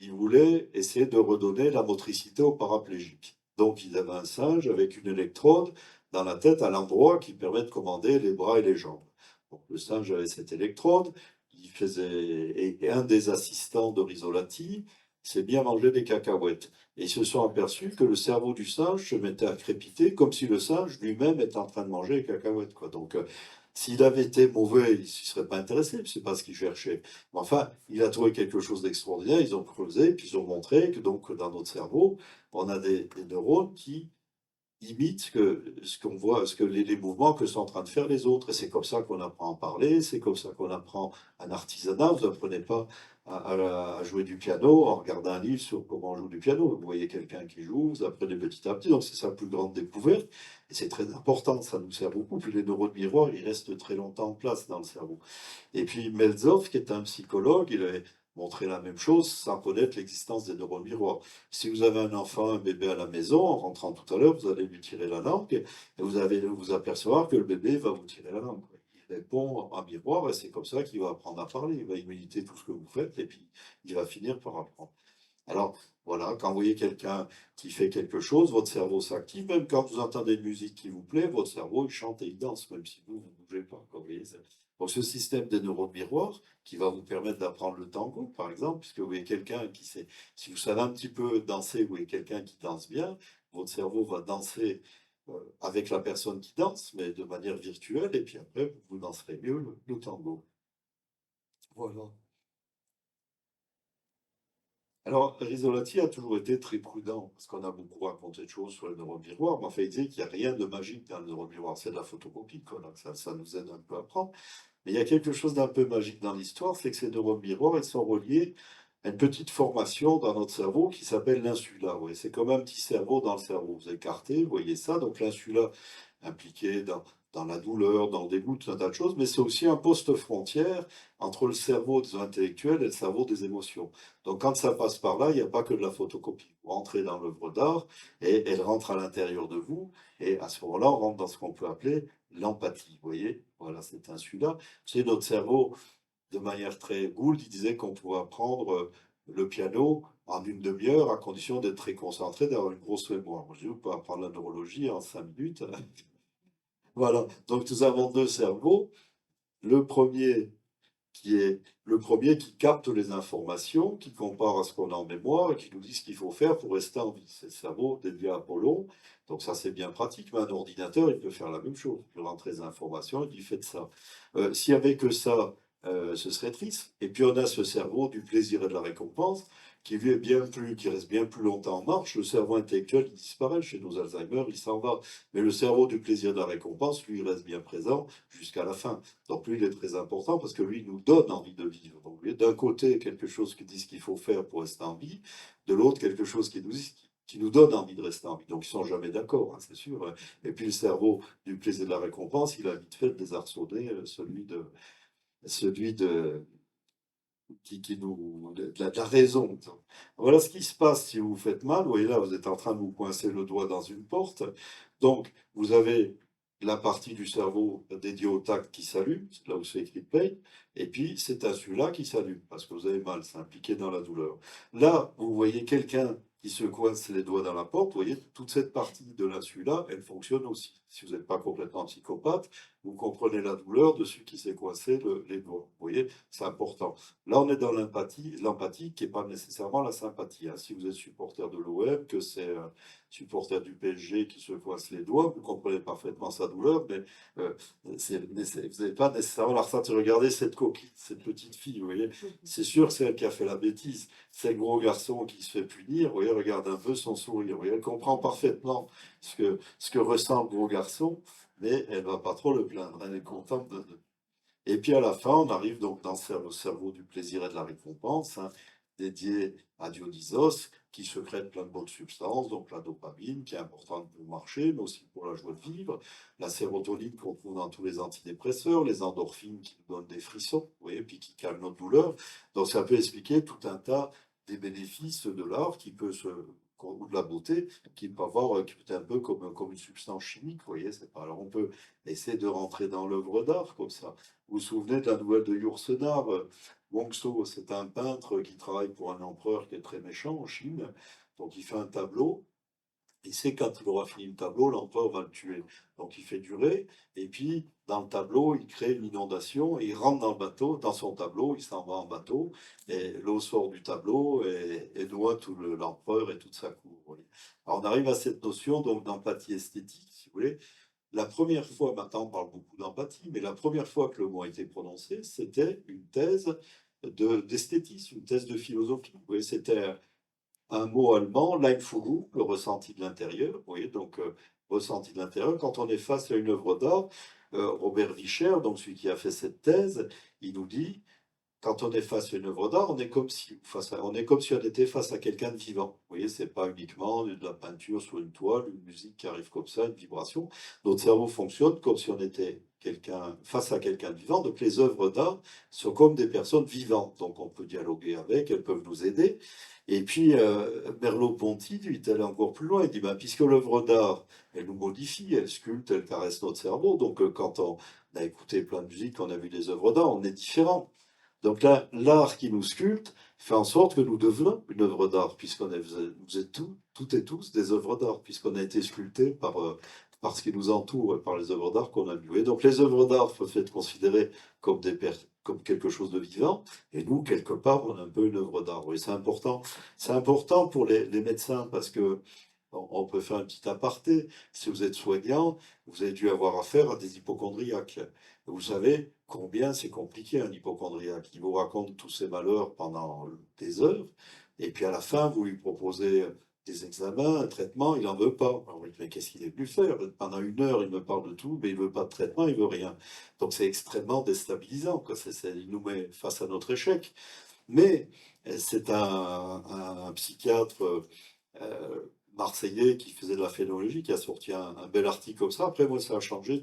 il voulait essayer de redonner la motricité aux paraplégiques. Donc, il avait un singe avec une électrode dans la tête à l'endroit qui permet de commander les bras et les jambes. Donc, le singe avait cette électrode, et un des assistants de Risolati s'est bien mangé des cacahuètes. Et ils se sont aperçus que le cerveau du singe se mettait à crépiter comme si le singe lui-même était en train de manger les cacahuètes, quoi. Donc, s'il avait été mauvais, il ne s'y serait pas intéressé, c'est pas ce qu'il cherchait. Mais enfin, il a trouvé quelque chose d'extraordinaire, ils ont creusé, puis ils ont montré que donc dans notre cerveau, on a des neurones qui imite ce qu'on voit, les mouvements que sont en train de faire les autres. Et c'est comme ça qu'on apprend à parler, c'est comme ça qu'on apprend un artisanat. Vous n'apprenez pas à jouer du piano en regardant un livre sur comment on joue du piano. Vous voyez quelqu'un qui joue, vous apprenez petit à petit. Donc c'est sa plus grande découverte. Et c'est très important, ça nous sert beaucoup. Puis les neurones miroirs, ils restent très longtemps en place dans le cerveau. Et puis Meltzoff, qui est un psychologue, il avait montré la même chose sans connaître l'existence des neurones miroirs. Si vous avez un enfant, un bébé à la maison, en rentrant tout à l'heure, vous allez lui tirer la langue et vous allez vous apercevoir que le bébé va vous tirer la langue. Il répond en miroir et c'est comme ça qu'il va apprendre à parler. Il va imiter tout ce que vous faites et puis il va finir par apprendre. Alors, voilà, quand vous voyez quelqu'un qui fait quelque chose, votre cerveau s'active. Même quand vous entendez une musique qui vous plaît, votre cerveau, il chante et il danse, même si vous ne bougez pas, quoi, vous voyez, donc, ce système des neurones miroirs, qui va vous permettre d'apprendre le tango, par exemple, puisque vous voyez quelqu'un qui sait, si vous savez un petit peu danser, vous voyez quelqu'un qui danse bien, votre cerveau va danser avec la personne qui danse, mais de manière virtuelle, et puis après, vous danserez mieux le tango. Voilà. Alors, Risolati a toujours été très prudent, parce qu'on a beaucoup raconté de choses sur le neurone miroir, mais enfin, il disait qu'il n'y a rien de magique dans le neurone miroir, c'est de la photocopie, quoi, donc ça nous aide un peu à apprendre. Mais il y a quelque chose d'un peu magique dans l'histoire, c'est que ces neurones miroirs, elles sont reliées à une petite formation dans notre cerveau qui s'appelle l'insula. Ouais. C'est comme un petit cerveau dans le cerveau. Vous écartez, vous voyez ça, donc l'insula impliqué dans la douleur, dans le dégoût, tout un tas de choses, mais c'est aussi un poste frontière entre le cerveau des intellectuels et le cerveau des émotions. Donc quand ça passe par là, il n'y a pas que de la photocopie. Vous rentrez dans l'œuvre d'art et elle rentre à l'intérieur de vous, et à ce moment-là, on rentre dans ce qu'on peut appeler l'empathie. Vous voyez, voilà, c'est un celui-là. C'est notre cerveau, de manière très Gould, il disait qu'on pouvait apprendre le piano en une demi-heure à condition d'être très concentré, d'avoir une grosse mémoire. Je dis, vous pouvez apprendre la neurologie en 5 minutes. Voilà. Donc, nous avons 2 cerveaux. Le premier le premier qui capte les informations, qui compare à ce qu'on a en mémoire et qui nous dit ce qu'il faut faire pour rester en vie. C'est le cerveau dédié à Apollon. Donc ça, c'est bien pratique, mais un ordinateur, il peut faire la même chose. Il peut rentrer des informations et il fait ça. S'il n'y avait que ça, ce serait triste. Et puis on a ce cerveau du plaisir et de la récompense qui reste bien plus longtemps en marche. Le cerveau intellectuel, il disparaît. Chez nos Alzheimer, il s'en va. Mais le cerveau du plaisir et de la récompense, lui, il reste bien présent jusqu'à la fin. Donc lui, il est très important parce que lui, il nous donne envie de vivre. Donc d'un côté, quelque chose qui dit ce qu'il faut faire pour rester en vie, de l'autre, quelque chose qui nous donne envie de rester en vie. Donc ils sont jamais d'accord, hein, c'est sûr. Et puis le cerveau du plaisir et de la récompense, il a vite fait de désarçonner celui qui nous, de la raison. Voilà ce qui se passe si vous vous faites mal. Vous voyez là, vous êtes en train de vous coincer le doigt dans une porte. Donc, vous avez la partie du cerveau dédiée au tact qui s'allume, c'est là où c'est écrit pain, et puis c'est un celui-là qui s'allume, parce que vous avez mal, c'est impliqué dans la douleur. Là, vous voyez quelqu'un qui se coince les doigts dans la porte, vous voyez, toute cette partie de la celui-là, elle fonctionne aussi. Si vous n'êtes pas complètement psychopathe, vous comprenez la douleur de celui qui s'est coincé les doigts. Vous voyez, c'est important. Là, on est dans l'empathie qui n'est pas nécessairement la sympathie, hein. Si vous êtes supporter de l'OM, que c'est un supporter du PSG qui se coince les doigts, vous comprenez parfaitement sa douleur, mais euh, vous n'avez pas nécessairement la ressentir. Regardez cette coquille, cette petite fille, vous voyez, c'est sûr, c'est elle qui a fait la bêtise. C'est le gros garçon qui se fait punir. Vous voyez, regarde un peu son sourire. Vous voyez, elle comprend parfaitement ce que ressent le gros garçon, mais elle va pas trop le plaindre. Elle est contente Et puis à la fin, on arrive donc dans le cerveau du plaisir et de la récompense, hein, dédié à Dionysos, qui sécrète plein de bonnes substances, donc la dopamine, qui est importante pour marcher, mais aussi pour la joie de vivre, la sérotonine qu'on trouve dans tous les antidépresseurs, les endorphines qui nous donnent des frissons, vous voyez, puis qui calment notre douleur. Donc ça peut expliquer tout un tas des bénéfices de l'art ou de la beauté, qui peut avoir, qui peut être un peu comme une substance chimique, vous voyez, c'est pas. Alors on peut essayer de rentrer dans l'œuvre d'art comme ça. Vous vous souvenez de la nouvelle de Yourcenar, Wangso, c'est un peintre qui travaille pour un empereur qui est très méchant en Chine. Donc il fait un tableau. Il sait quand il aura fini le tableau, l'empereur va le tuer. Donc il fait durer. Et puis dans le tableau, il crée une inondation. Et il rentre dans le bateau, dans son tableau, il s'en va en bateau. Et l'eau sort du tableau et noie l'empereur et toute sa cour. Vous voyez. Alors on arrive à cette notion donc d'empathie esthétique, si vous voulez. La première fois, maintenant on parle beaucoup d'empathie, mais la première fois que le mot a été prononcé, c'était une thèse d'esthétisme, une thèse de philosophie. Vous voyez, c'était un mot allemand, Leitfulu, le ressenti de l'intérieur. Vous voyez, donc ressenti de l'intérieur. Quand on est face à une œuvre d'art, Robert Vischer, donc celui qui a fait cette thèse, il nous dit quand on est face à une œuvre d'art, on est comme si on était face à quelqu'un de vivant. Vous voyez, c'est pas uniquement de la peinture sur une toile, une musique qui arrive comme ça, une vibration. Notre cerveau fonctionne comme si on était face à quelqu'un de vivant. Donc les œuvres d'art sont comme des personnes vivantes. Donc on peut dialoguer avec, elles peuvent nous aider. Et puis Merleau-Ponty, lui, est allé encore plus loin. Il dit, ben, puisque l'œuvre d'art, elle nous modifie, elle sculpte, elle caresse notre cerveau. Donc quand on a écouté plein de musique, on a vu des œuvres d'art, on est différent. Donc là, l'art qui nous sculpte fait en sorte que nous devenons une œuvre d'art, vous êtes toutes et tous des œuvres d'art, puisqu'on a été sculptés par ce qui nous entoure, et par les œuvres d'art qu'on a vues. Et donc les œuvres d'art peuvent être considérées comme quelque chose de vivant, et nous, quelque part, on est un peu une œuvre d'art. Oui, c'est important. C'est important pour les médecins, parce que on peut faire un petit aparté. Si vous êtes soignant, vous avez dû avoir affaire à des hypochondriaques. Vous savez combien c'est compliqué un hypochondriaque. Il vous raconte tous ses malheurs pendant des heures, et puis à la fin, vous lui proposez des examens, un traitement, il n'en veut pas. Alors, vous dites, mais qu'est-ce qu'il est venu faire? Pendant une heure, il me parle de tout, mais il ne veut pas de traitement, il ne veut rien. Donc c'est extrêmement déstabilisant, quoi. Il nous met face à notre échec. Mais c'est un psychiatre marseillais qui faisait de la phénologie, qui a sorti un bel article comme ça. Après, moi, ça a changé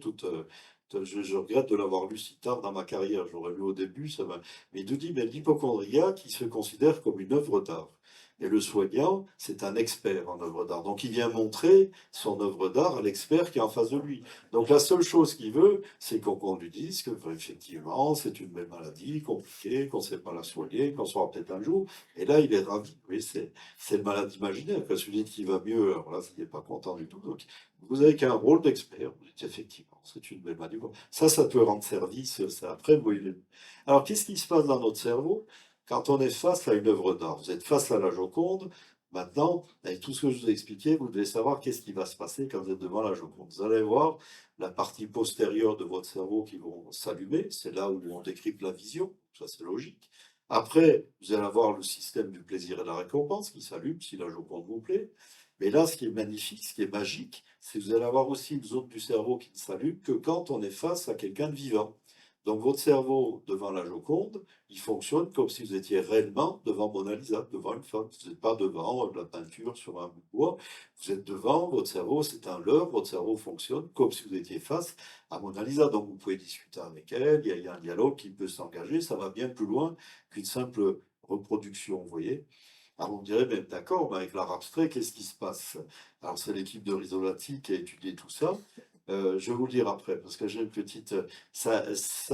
je regrette de l'avoir lu si tard dans ma carrière. J'aurais lu au début, mais il nous dit, mais l'hypochondriaque, qui se considère comme une œuvre d'art. Et le soignant, c'est un expert en œuvre d'art. Donc il vient montrer son œuvre d'art à l'expert qui est en face de lui. Donc la seule chose qu'il veut, c'est qu'on lui dise que effectivement, c'est une belle maladie compliquée, qu'on ne sait pas la soigner, qu'on saura peut-être un jour. Et là, il est ravi. Oui, c'est le malade imaginaire. Quand celui qui va mieux, alors là, il n'est pas content du tout. Donc vous avez qu'un rôle d'expert. Vous dites effectivement, c'est une belle maladie. Bon, ça peut rendre service. Ça, après, vous voyez. Alors qu'est-ce qui se passe dans notre cerveau? Quand on est face à une œuvre d'art, vous êtes face à la Joconde, maintenant, avec tout ce que je vous ai expliqué, vous devez savoir qu'est-ce qui va se passer quand vous êtes devant la Joconde. Vous allez voir la partie postérieure de votre cerveau qui vont s'allumer, c'est là où on décrypte la vision, ça c'est logique. Après, vous allez avoir le système du plaisir et de la récompense qui s'allume si la Joconde vous plaît. Mais là, ce qui est magnifique, ce qui est magique, c'est que vous allez avoir aussi une zone du cerveau qui ne s'allume que quand on est face à quelqu'un de vivant. Donc votre cerveau devant la Joconde, il fonctionne comme si vous étiez réellement devant Mona Lisa, devant une femme. Vous n'êtes pas devant de la peinture sur un bout de bois. Vous êtes devant, votre cerveau, c'est un leurre, votre cerveau fonctionne comme si vous étiez face à Mona Lisa. Donc vous pouvez discuter avec elle, il y a un dialogue qui peut s'engager, ça va bien plus loin qu'une simple reproduction, vous voyez. Alors on dirait, mais d'accord, mais avec l'art abstrait, qu'est-ce qui se passe? Alors c'est l'équipe de Risolati qui a étudié tout ça. Je vais vous le dire après, parce que j'ai une petite. Ça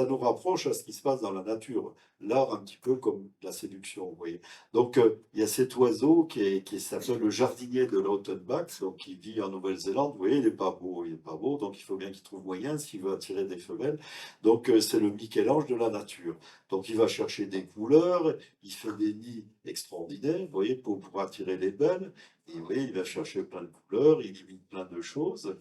nous rapproche à ce qui se passe dans la nature. L'art, un petit peu comme la séduction, vous voyez. Donc, il y a cet oiseau qui s'appelle le jardinier de l'Autenbach, donc qui vit en Nouvelle-Zélande. Vous voyez, il n'est pas beau, il n'est pas beau, donc il faut bien qu'il trouve moyen s'il veut attirer des femelles. Donc, c'est le Michel-Ange de la nature. Donc, il va chercher des couleurs, il fait des nids extraordinaires, vous voyez, pour attirer les belles. Et vous voyez, il va chercher plein de couleurs, il imite plein de choses.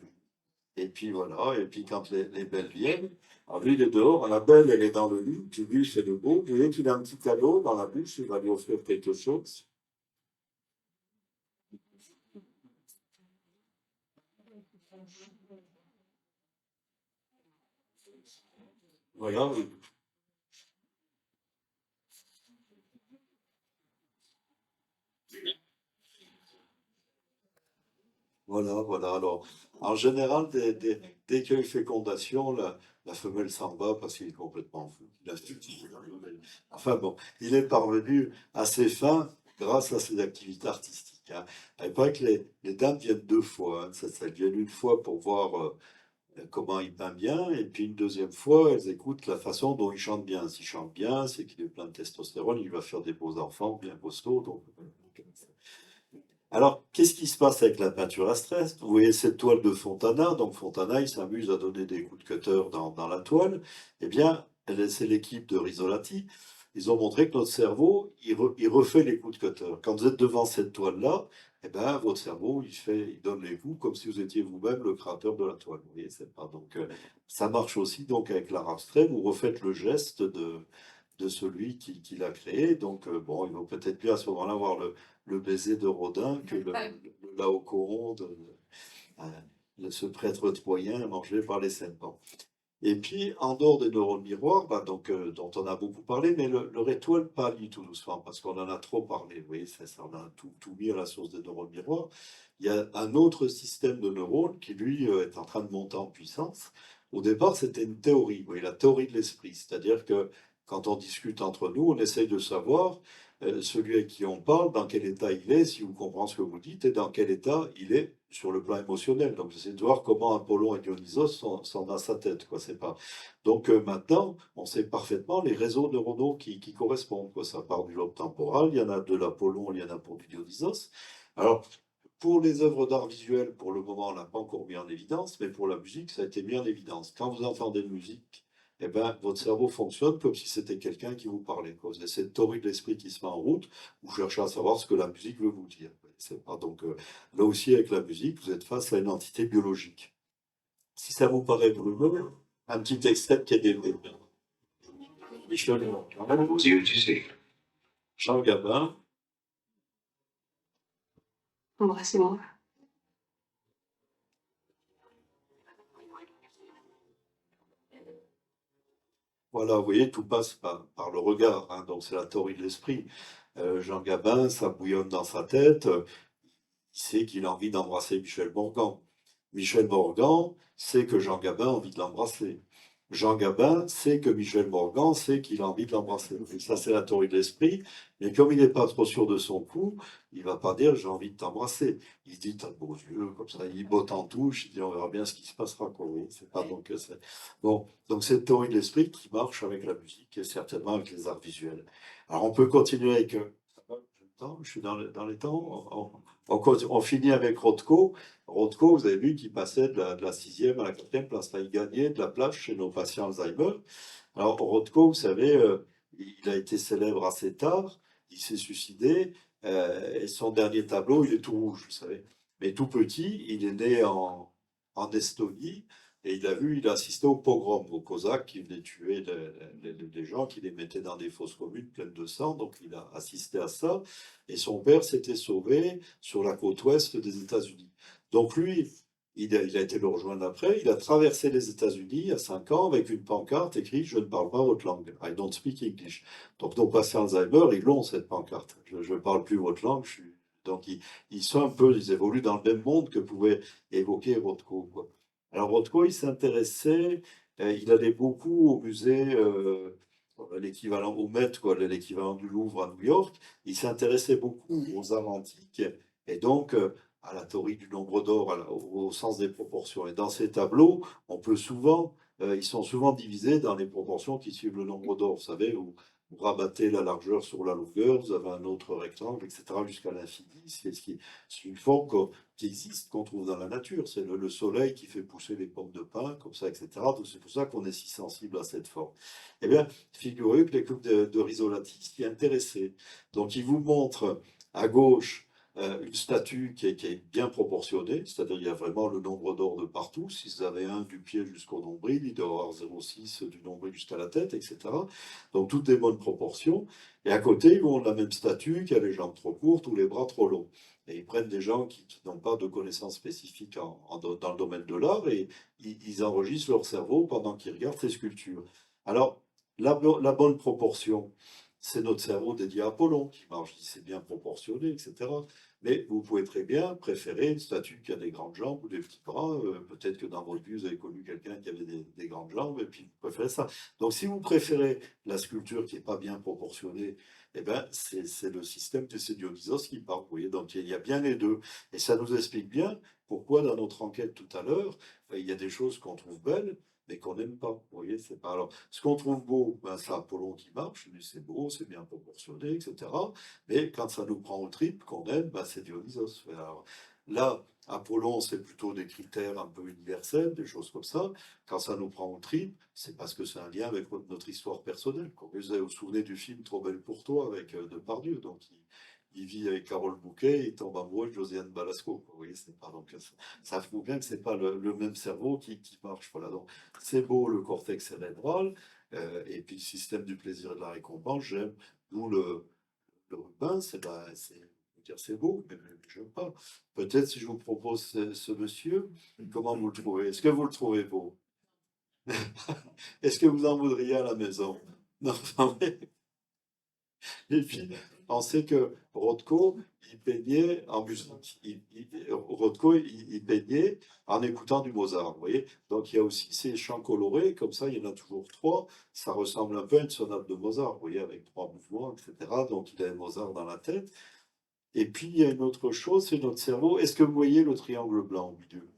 Et puis voilà, et puis quand les belles viennent, alors lui il est dehors, la belle elle est dans le lit, puis lui c'est le beau, et dès qu'il a un petit cadeau dans la bouche, il va lui offrir quelque chose. Voilà, voilà. Alors, en général, dès qu'il y a eu fécondation, la femelle s'en va parce qu'il est complètement fou. Enfin bon, il est parvenu à ses fins grâce à ses activités artistiques, hein. Il paraît que les dames viennent deux fois, hein. Ça vient une fois pour voir comment il peint bien, et puis une deuxième fois, elles écoutent la façon dont il chante bien. S'il chante bien, c'est qu'il est plein de testostérone, il va faire des beaux enfants bien costauds. Donc, alors, qu'est-ce qui se passe avec la peinture à stress? Vous voyez cette toile de Fontana. Donc, Fontana, il s'amuse à donner des coups de cutter dans la toile. Eh bien, c'est l'équipe de Risolati. Ils ont montré que notre cerveau, il refait les coups de cutter. Quand vous êtes devant cette toile-là, eh ben, votre cerveau, il donne les coups comme si vous étiez vous-même le créateur de la toile. Vous voyez, c'est pas donc ça marche aussi donc avec l'art abstrait. Vous refaites le geste de celui qui l'a créé. Donc, bon, il vaut peut-être mieux à ce moment-là voir le baiser de Rodin que le Laocoon ce prêtre troyen mangé par les serpents. Et puis, en dehors des neurones miroirs, bah, donc, dont on a beaucoup parlé, mais le étoile pâlit tout doucement, parce qu'on en a trop parlé. Vous voyez, ça, on a tout mis à la source des neurones miroirs. Il y a un autre système de neurones qui, lui, est en train de monter en puissance. Au départ, c'était une théorie, vous voyez, la théorie de l'esprit. C'est-à-dire que quand on discute entre nous, on essaye de savoir celui à qui on parle, dans quel état il est, si vous comprenez ce que vous dites, et dans quel état il est sur le plan émotionnel. Donc, j'essaie de voir comment Apollon et Dionysos sont dans sa tête, quoi. C'est pas. Donc, maintenant, on sait parfaitement les réseaux neuronaux qui correspondent, quoi. Ça part du lobe temporal, il y en a de l'Apollon, il y en a pour du Dionysos. Alors, pour les œuvres d'art visuel, pour le moment, on l'a pas encore mis en évidence, mais pour la musique, ça a été mis en évidence. Quand vous entendez une musique, eh ben, votre cerveau fonctionne comme si c'était quelqu'un qui vous parlait, quoi. Vous avez cette théorie de l'esprit qui se met en route, vous cherchez à savoir ce que la musique veut vous dire. C'est pas donc là aussi avec la musique, vous êtes face à une entité biologique. Si ça vous paraît brûleux, un petit extrait de KDB. Michel Jean Gabin. Embrassez-moi. Voilà, vous voyez, tout passe par le regard, hein, donc c'est la théorie de l'esprit. Jean Gabin, ça bouillonne dans sa tête, il sait qu'il a envie d'embrasser Michel Morgan. Michel Morgan sait que Jean Gabin a envie de l'embrasser. Jean Gabin sait que Michel Morgan sait qu'il a envie de l'embrasser. Et ça, c'est la théorie de l'esprit. Mais comme il n'est pas trop sûr de son coup, il va pas dire j'ai envie de t'embrasser. Il dit t'as de beaux yeux, comme ça, il botte en touche, il dit on verra bien ce qui se passera, quoi. Oui, c'est pas donc bon. Donc c'est une théorie de l'esprit qui marche avec la musique et certainement avec les arts visuels. Alors on peut continuer avec. Je suis dans les temps. On finit avec Rothko. Rothko, vous avez vu qu'il passait de la sixième à la quatrième place. Là, il gagnait de la place chez nos patients Alzheimer. Alors, Rothko, vous savez, il a été célèbre assez tard. Il s'est suicidé. Et son dernier tableau, il est tout rouge, vous savez. Mais tout petit, il est né en Estonie. Et il a assisté au pogrom, aux Cosaques qui venaient tuer des gens, qui les mettaient dans des fosses communes pleines de sang. Donc, il a assisté à ça. Et son père s'était sauvé sur la côte ouest des États-Unis. Donc lui, il a été le rejoindre après. Il a traversé les États-Unis à 5 ans avec une pancarte écrite Je ne parle pas votre langue. I don't speak English. Donc nos patients Alzheimer, ils l'ont cette pancarte. Je ne parle plus votre langue. Donc ils sont un peu, ils évoluent dans le même monde que pouvait évoquer Rothko, quoi. Alors Rothko, il s'intéressait, il allait beaucoup au musée. L'équivalent au Met, quoi, l'équivalent du Louvre à New York, il s'intéressait beaucoup aux arts antiques et donc à la théorie du nombre d'or, au sens des proportions. Et dans ces tableaux, on peut souvent, ils sont souvent divisés dans les proportions qui suivent le nombre d'or. Vous savez, vous rabattez la largeur sur la longueur, vous avez un autre rectangle, etc., jusqu'à l'infini. C'est une forme qui existe, qu'on trouve dans la nature. C'est le soleil qui fait pousser les pommes de pin, comme ça, etc. Donc c'est pour ça qu'on est si sensible à cette forme. Eh bien, figurez-vous que l'équipe de Rizzolatti s'y est intéressée. Donc, il vous montre à gauche une statue qui est bien proportionnée, c'est-à-dire il y a vraiment le nombre d'or de partout. Si vous avez un du pied jusqu'au nombril, il doit y avoir 0,6 du nombril jusqu'à la tête, etc. Donc, toutes des bonnes proportions. Et à côté, ils montrent la même statue qui a les jambes trop courtes ou les bras trop longs. Et ils prennent des gens qui n'ont pas de connaissances spécifiques dans le domaine de l'art et ils enregistrent leur cerveau pendant qu'ils regardent ces sculptures. Alors, la bonne proportion, c'est notre cerveau dédié à Apollon qui marche, c'est bien proportionné, etc. Mais vous pouvez très bien préférer une statue qui a des grandes jambes ou des petits bras. Peut-être que dans votre vie, vous avez connu quelqu'un qui avait des grandes jambes et puis vous préférez ça. Donc, si vous préférez la sculpture qui n'est pas bien proportionnée, eh ben, c'est le système de ces Dionysos qui parle. Vous voyez, donc il y a bien les deux. Et ça nous explique bien pourquoi, dans notre enquête tout à l'heure, il y a des choses qu'on trouve belles mais qu'on n'aime pas. Vous voyez, c'est pas. Alors, ce qu'on trouve beau, ben, c'est Apollon qui marche, mais c'est beau, c'est bien proportionné, etc. Mais quand ça nous prend au trip, qu'on aime, ben, c'est Dionysos. Alors, là, Apollon, c'est plutôt des critères un peu universels, des choses comme ça. Quand ça nous prend au trip, c'est parce que c'est un lien avec notre histoire personnelle. Quand vous vous souvenez du film Trop belle pour toi avec Depardieu, donc il vit avec Carole Bouquet, il tombe amoureux de Josiane Balasco. Vous voyez, c'est pas donc ça prouve bien que c'est pas le même cerveau qui marche. Voilà, donc c'est beau le cortex cérébral, et puis le système du plaisir et de la récompense, j'aime. D'où le Rubin, c'est beau, mais je n'aime pas. Peut-être si je vous propose ce monsieur, comment vous le trouvez? Est-ce que vous le trouvez beau? Est-ce que vous en voudriez à la maison? Non, non, mais et puis, on sait que Rothko, il peignait en musique. Rothko, il peignait en écoutant du Mozart, vous voyez. Donc, il y a aussi ces chants colorés, comme ça, il y en a toujours trois. Ça ressemble un peu à une sonate de Mozart, vous voyez, avec trois mouvements, etc. Donc, il a Mozart dans la tête. Et puis, il y a une autre chose, c'est notre cerveau. Est-ce que vous voyez le triangle blanc au milieu?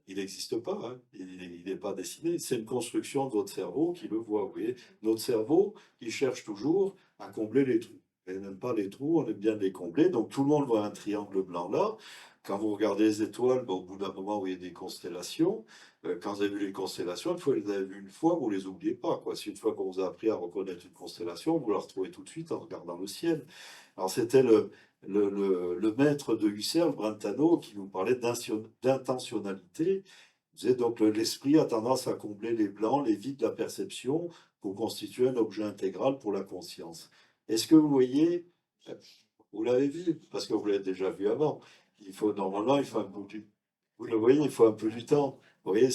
Il n'existe pas, hein. Il n'est pas dessiné. C'est une construction de votre cerveau qui le voit. Vous voyez, notre cerveau, il cherche toujours à combler les trous. Il n'aime pas les trous, on aime bien les combler. Donc tout le monde voit un triangle blanc là. Quand vous regardez les étoiles, ben, au bout d'un moment, vous voyez des constellations. Quand vous avez vu les constellations, une fois que vous les avez vues une fois, vous ne les oubliez pas, quoi. Si une fois qu'on vous a appris à reconnaître une constellation, vous la retrouvez tout de suite en regardant le ciel. Alors c'était le maître de Husserl, Brentano, qui nous parlait d'intentionnalité. Il disait donc l'esprit a tendance à combler les blancs, les vides de la perception pour constituer un objet intégral pour la conscience. Est-ce que vous voyez, vous l'avez vu, parce que vous l'avez déjà vu avant, normalement, il faut un peu vous le voyez, il faut un peu du temps. Vous voyez,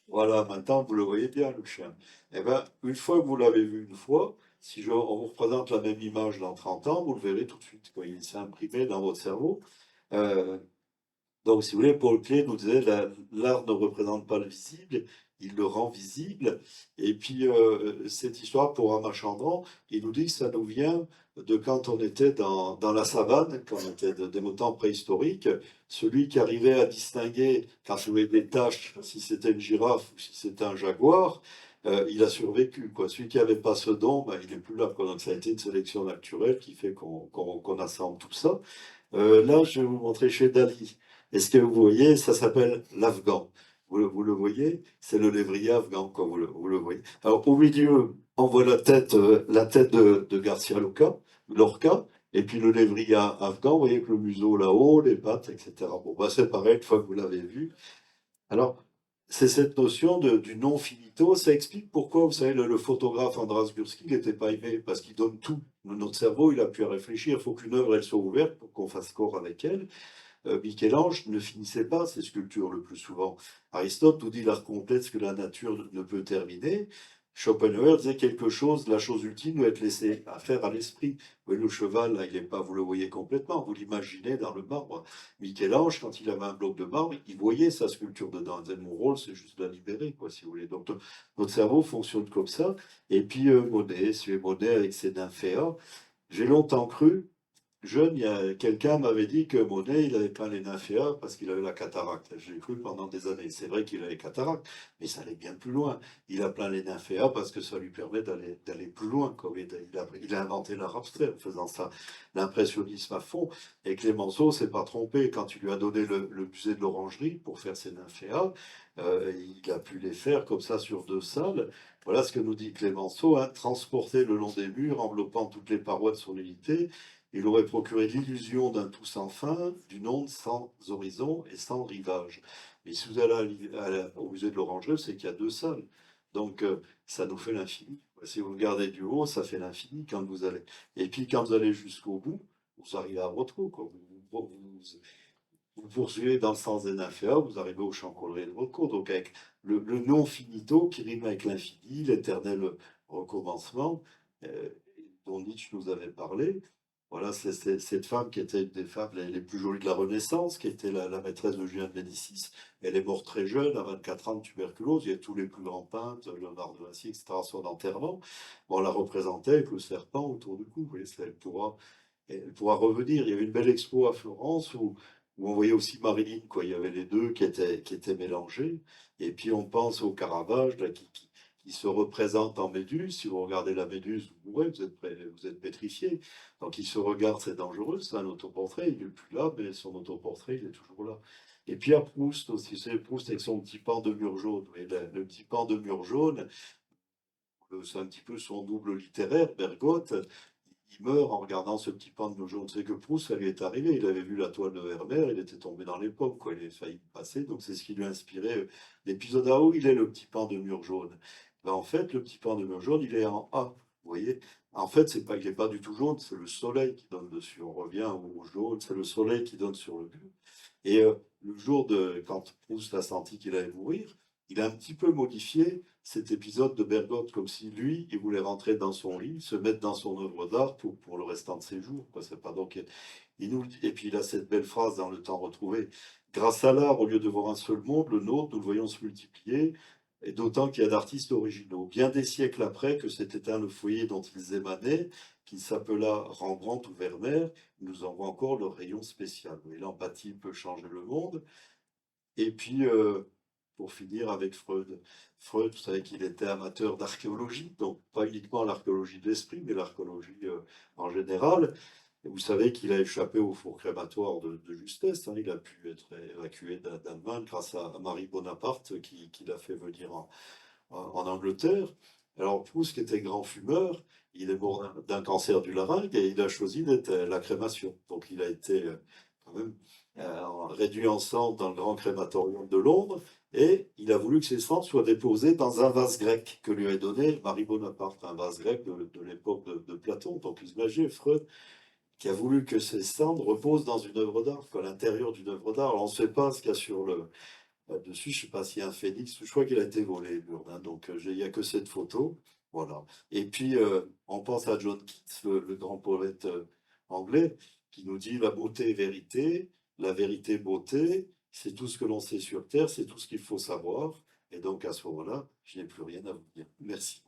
voilà, maintenant vous le voyez bien, le chien. Eh bien, une fois que vous l'avez vu une fois, si on vous représente la même image dans 30 ans, vous le verrez tout de suite. Quoi. Il s'est imprimé dans votre cerveau. Euh, donc, si vous voulez, Paul Klee nous disait l'art ne représente pas le visible, il le rend visible. Et puis, cette histoire pour Ramachandran, il nous dit que ça nous vient de quand on était dans la savane, quand on était des temps préhistoriques. Celui qui arrivait à distinguer, quand il y avait des taches, si c'était une girafe ou si c'était un jaguar, il a survécu. Quoi. Celui qui n'avait pas ce don, ben, il n'est plus là. Quoi. Donc, ça a été une sélection naturelle qui fait qu'on assemble tout ça. Là, je vais vous montrer chez Dali. Est-ce que vous voyez, ça s'appelle l'Afghan. Vous le voyez, c'est le lévrier afghan, quand vous le voyez. Alors, au milieu, on voit la tête de Garcia Lorca, et puis le lévrier afghan, vous voyez, avec le museau là-haut, les pattes, etc. Bon, bah, c'est pareil, une fois que vous l'avez vu. Alors, c'est cette notion du non finito, ça explique pourquoi, vous savez, le photographe Andras Gursky n'était pas aimé, parce qu'il donne tout. Notre cerveau, il a pu réfléchir, il faut qu'une œuvre, elle soit ouverte pour qu'on fasse corps avec elle. Michel-Ange ne finissait pas ses sculptures le plus souvent. Aristote nous dit l'art complète ce que la nature ne peut terminer. Schopenhauer disait quelque chose, la chose ultime doit être laissée à faire à l'esprit. Oui, le cheval, là, il n'est pas, vous le voyez complètement, vous l'imaginez dans le marbre. Michel-Ange, quand il avait un bloc de marbre, il voyait sa sculpture dedans. Il disait, mon rôle, c'est juste de la libérer, quoi, si vous voulez. Donc, notre cerveau fonctionne comme ça. Et puis, Monet, c'est Monet avec ses nymphéas. J'ai longtemps cru jeune, quelqu'un m'avait dit que Monet, il avait peint les nymphéas parce qu'il avait la cataracte. J'ai cru pendant des années. C'est vrai qu'il avait cataracte, mais ça allait bien plus loin. Il a peint les nymphéas parce que ça lui permet d'aller plus loin, quoi. Il a inventé l'art abstrait en faisant ça, l'impressionnisme à fond. Et Clémenceau s'est pas trompé. Quand il lui a donné le musée de l'Orangerie pour faire ses nymphéas, il a pu les faire comme ça sur 2 salles. Voilà ce que nous dit Clémenceau, hein, transporté le long des murs, enveloppant toutes les parois de son unité. Il aurait procuré l'illusion d'un tout sans fin, d'une onde sans horizon et sans rivage. Mais si vous allez au musée de l'Orangerie, c'est qu'il y a 2 salles. Donc, ça nous fait l'infini. Si vous regardez du haut, ça fait l'infini quand vous allez. Et puis, quand vous allez jusqu'au bout, vous arrivez à votre trou, quoi. Vous poursuivez dans le sens des nymphéas, vous arrivez au champ coloré de votre cours. Donc, avec le non finito qui rime avec l'infini, l'éternel recommencement, euh, dont Nietzsche nous avait parlé. Voilà, c'est cette femme qui était une des femmes les plus jolies de la Renaissance, qui était la maîtresse de Julien de Médicis. Elle est morte très jeune, à 24 ans de tuberculose. Il y a tous les plus grands peintres, Léonard de Vinci, etc., sur l'enterrement. Bon, on la représentait avec le serpent autour du cou. Vous voyez, elle pourra revenir. Il y avait une belle expo à Florence où on voyait aussi Marilyn, quoi. Il y avait les deux qui étaient mélangés. Et puis on pense au Caravage, là, qui se représente en Méduse. Si vous regardez la Méduse, ouais, vous êtes pétrifié. Donc il se regarde, c'est dangereux, c'est un autoportrait. Il n'est plus là, mais son autoportrait, il est toujours là. Et puis à Proust aussi, c'est Proust avec son petit pan de mur jaune. Et le petit pan de mur jaune, c'est un petit peu son double littéraire, Bergotte. Il meurt en regardant ce petit pan de mur jaune. C'est que Proust, ça lui est arrivé. Il avait vu la toile de Vermeer, il était tombé dans les pommes, quoi. Il a failli passer. Donc c'est ce qui lui a inspiré l'épisode A où il est le petit pan de mur jaune. Ben, en fait, le petit pan de mur jaune, il est en A. Vous voyez? En fait, c'est pas, il n'est pas du tout jaune, c'est le soleil qui donne dessus. On revient au jaune, c'est le soleil qui donne sur le mur. Et le jour quand Proust a senti qu'il allait mourir, il a un petit peu modifié cet épisode de Bergotte, comme si lui, il voulait rentrer dans son lit, se mettre dans son œuvre d'art pour le restant de ses jours, quoi. C'est pas donc, et puis il a cette belle phrase dans Le Temps retrouvé. Grâce à l'art, au lieu de voir un seul monde, le nôtre, nous le voyons se multiplier, et d'autant qu'il y a d'artistes originaux. Bien des siècles après que s'est éteint le foyer dont ils émanaient, qui s'appela Rembrandt ou Vermeer, ils nous envoie encore leur rayon spécial. Et l'empathie peut changer le monde. Et puis, pour finir avec Freud. Freud, vous savez qu'il était amateur d'archéologie, donc pas uniquement l'archéologie de l'esprit, mais l'archéologie en général. Et vous savez qu'il a échappé au four crématoire de justesse, hein. Il a pu être évacué d'Allemagne grâce à Marie Bonaparte qui l'a fait venir en Angleterre. Alors Proust, qui était grand fumeur, il est mort d'un cancer du larynque et il a choisi d'être la crémation. Donc il a été quand même réduit en cendres dans le grand crématorium de Londres et il a voulu que ses cendres soient déposées dans un vase grec que lui a donné Marie Bonaparte, un vase grec de l'époque de Platon. Donc vous imaginez Freud qui a voulu que ses cendres reposent dans une œuvre d'art, à l'intérieur d'une œuvre d'art. Alors on ne sait pas ce qu'il y a sur dessus, je ne sais pas s'il y a un phénix, je crois qu'il a été volé, Burdin, donc il n'y a que cette photo. Voilà. Et puis, on pense à John Keats, le grand poète anglais, qui nous dit la beauté est vérité, la vérité beauté, c'est tout ce que l'on sait sur Terre, c'est tout ce qu'il faut savoir. Et donc, à ce moment-là, je n'ai plus rien à vous dire. Merci.